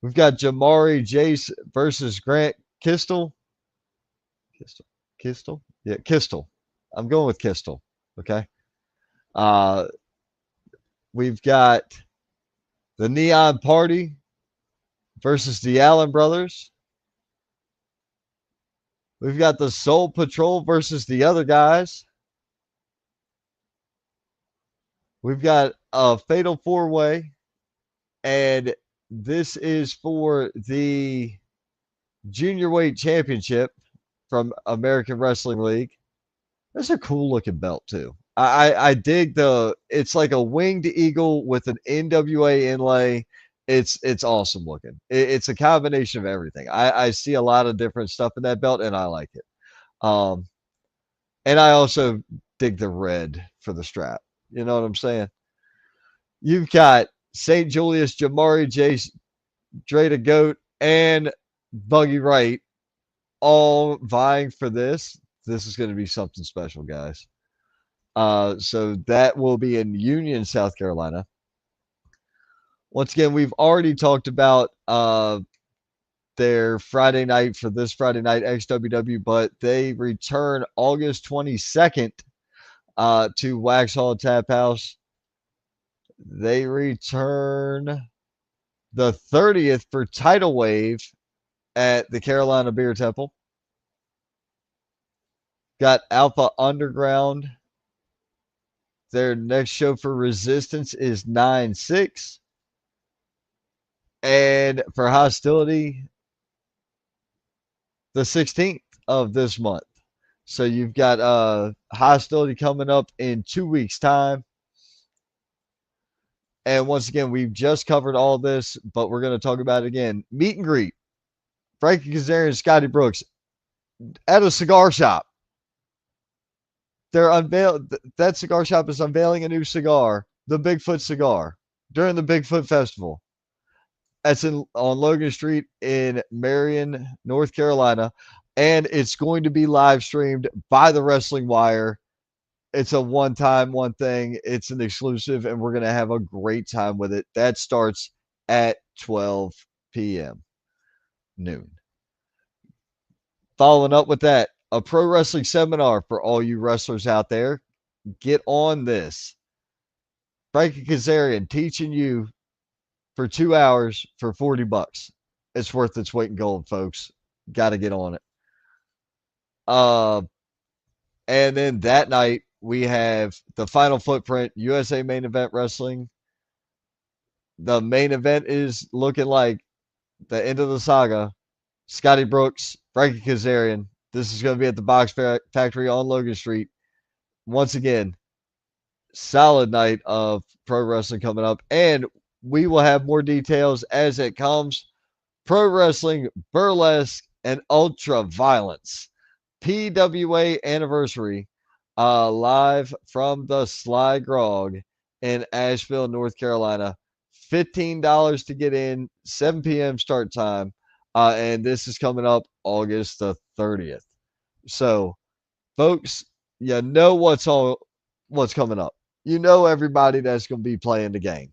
We've got Jamari Jace versus Grant Kistel. Kistel? Yeah, Kistel. I'm going with Kistel. Okay. We've got the Neon Party versus the Allen Brothers. We've got the Soul Patrol versus the other guys. We've got a Fatal 4-Way, and this is for the Junior Weight Championship from American Wrestling League. That's a cool looking belt too. I dig it's like a winged eagle with an NWA inlay. It's awesome looking. It's a combination of everything. I see a lot of different stuff in that belt, and I like it. And I also dig the red for the strap. You know what I'm saying? You've got St. Julius, Jamari Jace, Dre Goat, and Buggy Wright all vying for this. This is going to be something special, guys. So that will be in Union, South Carolina. Once again, we've already talked about their Friday night for this Friday night XWW, but they return August 22nd to Wax Hall Tap House. They return the 30th for Tidal Wave at the Carolina Beer Temple. Got Alpha Underground. Their next show for Resistance is 9/6. And for Hostility, the 16th of this month. So you've got Hostility coming up in 2 weeks' time. And once again, we've just covered all this, but we're going to talk about it again. Meet and greet. Frankie Kazarian and Scotty Brooks at a cigar shop. That cigar shop is unveiling a new cigar, the Bigfoot cigar, during the Bigfoot Festival. That's on Logan Street in Marion, North Carolina, and it's going to be live streamed by the Wrestling Wire. It's a one thing. It's an exclusive, and we're going to have a great time with it. That starts at 12 p.m. noon. Following up with that, a pro wrestling seminar for all you wrestlers out there. Get on this. Frankie Kazarian teaching you for 2 hours for $40. It's worth its weight in gold, folks. Got to get on it. And then that night we have the Final Footprint USA Main Event Wrestling. The main event is looking like the end of the saga. Scotty Brooks, Frankie Kazarian. This is going to be at the Box Factory on Logan Street. Once again, solid night of pro wrestling coming up, and we will have more details as it comes. Pro wrestling, burlesque, and ultra violence. PWA anniversary, live from the Sly Grog in Asheville, North Carolina. $15 to get in, 7 p.m. start time. And this is coming up August the 30th. So, folks, you know what's coming up. You know everybody that's going to be playing the game.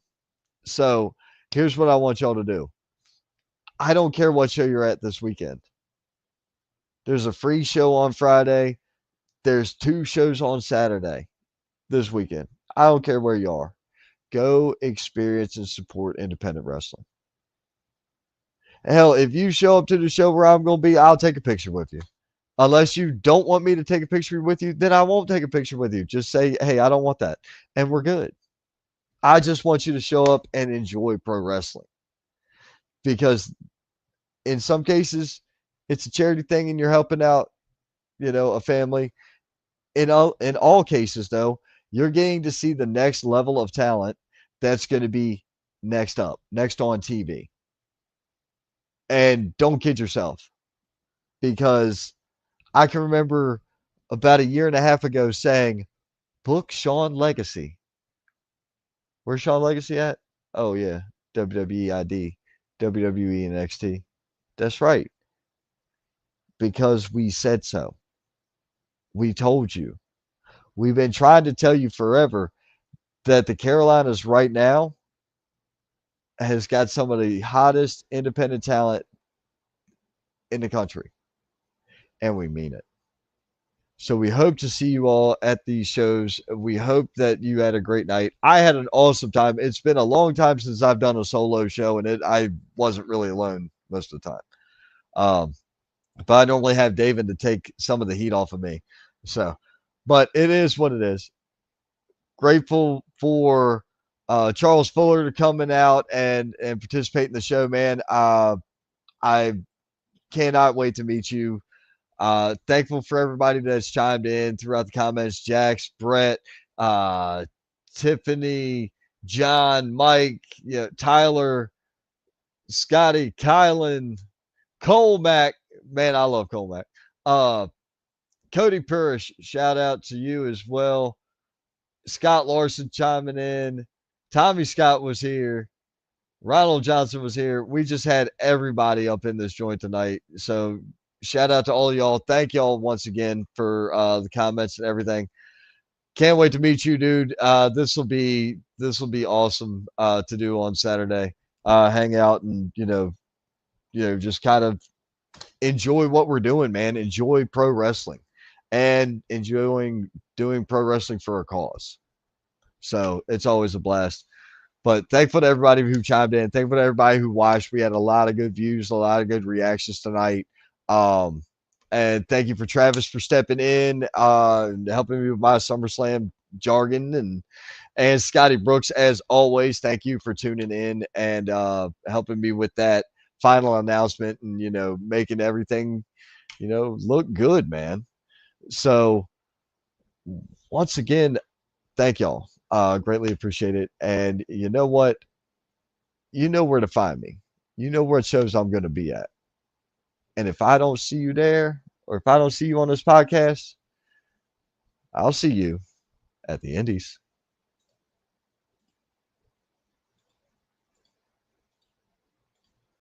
So, here's what I want y'all to do. I don't care what show you're at this weekend. There's a free show on Friday. There's 2 shows on Saturday this weekend. I don't care where you are. Go experience and support independent wrestling. Hell, if you show up to the show where I'm going to be, I'll take a picture with you. Unless you don't want me to take a picture with you, then I won't take a picture with you. Just say, hey, I don't want that. And we're good. I just want you to show up and enjoy pro wrestling. Because in some cases, it's a charity thing and you're helping out, a family. In all cases, though, you're getting to see the next level of talent that's going to be next on TV. And don't kid yourself, because I can remember about a year and a half ago saying, book Sean Legacy. Where's Sean Legacy at? Oh, yeah, WWE ID, WWE and NXT. That's right. Because we said so. We told you. We've been trying to tell you forever that the Carolinas right now has got some of the hottest independent talent in the country. And we mean it. So we hope to see you all at these shows. We hope that you had a great night. I had an awesome time. It's been a long time since I've done a solo show, and I wasn't really alone most of the time. But I normally have David to take some of the heat off of me. So, but it is what it is. Grateful for Charles Fuller to coming out and participate in the show, man. I cannot wait to meet you. Thankful for everybody that's chimed in throughout the comments. Jax, Brett, Tiffany, John, Mike, Tyler, Scotty, Kylan, Colmac. Man, I love Colmac. Cody Purish, shout out to you as well. Scott Larson chiming in. Tommy Scott was here. Ronald Johnson was here. We just had everybody up in this joint tonight. So shout out to all y'all. Thank y'all once again for the comments and everything. Can't wait to meet you, dude. This will be awesome to do on Saturday. Hang out and just kind of enjoy what we're doing, man. Enjoy pro wrestling and enjoying doing pro wrestling for a cause. So it's always a blast. But thankful to everybody who chimed in. Thankful to everybody who watched. We had a lot of good views, a lot of good reactions tonight. Um, and thank you for Travis for stepping in, and helping me with my SummerSlam jargon, and Scotty Brooks, as always. Thank you for tuning in and helping me with that final announcement, and making everything look good, man. So once again, thank y'all. Greatly appreciate it. And you know what? You know where to find me. You know what shows I'm going to be at. And if I don't see you there, or if I don't see you on this podcast, I'll see you at the Indies.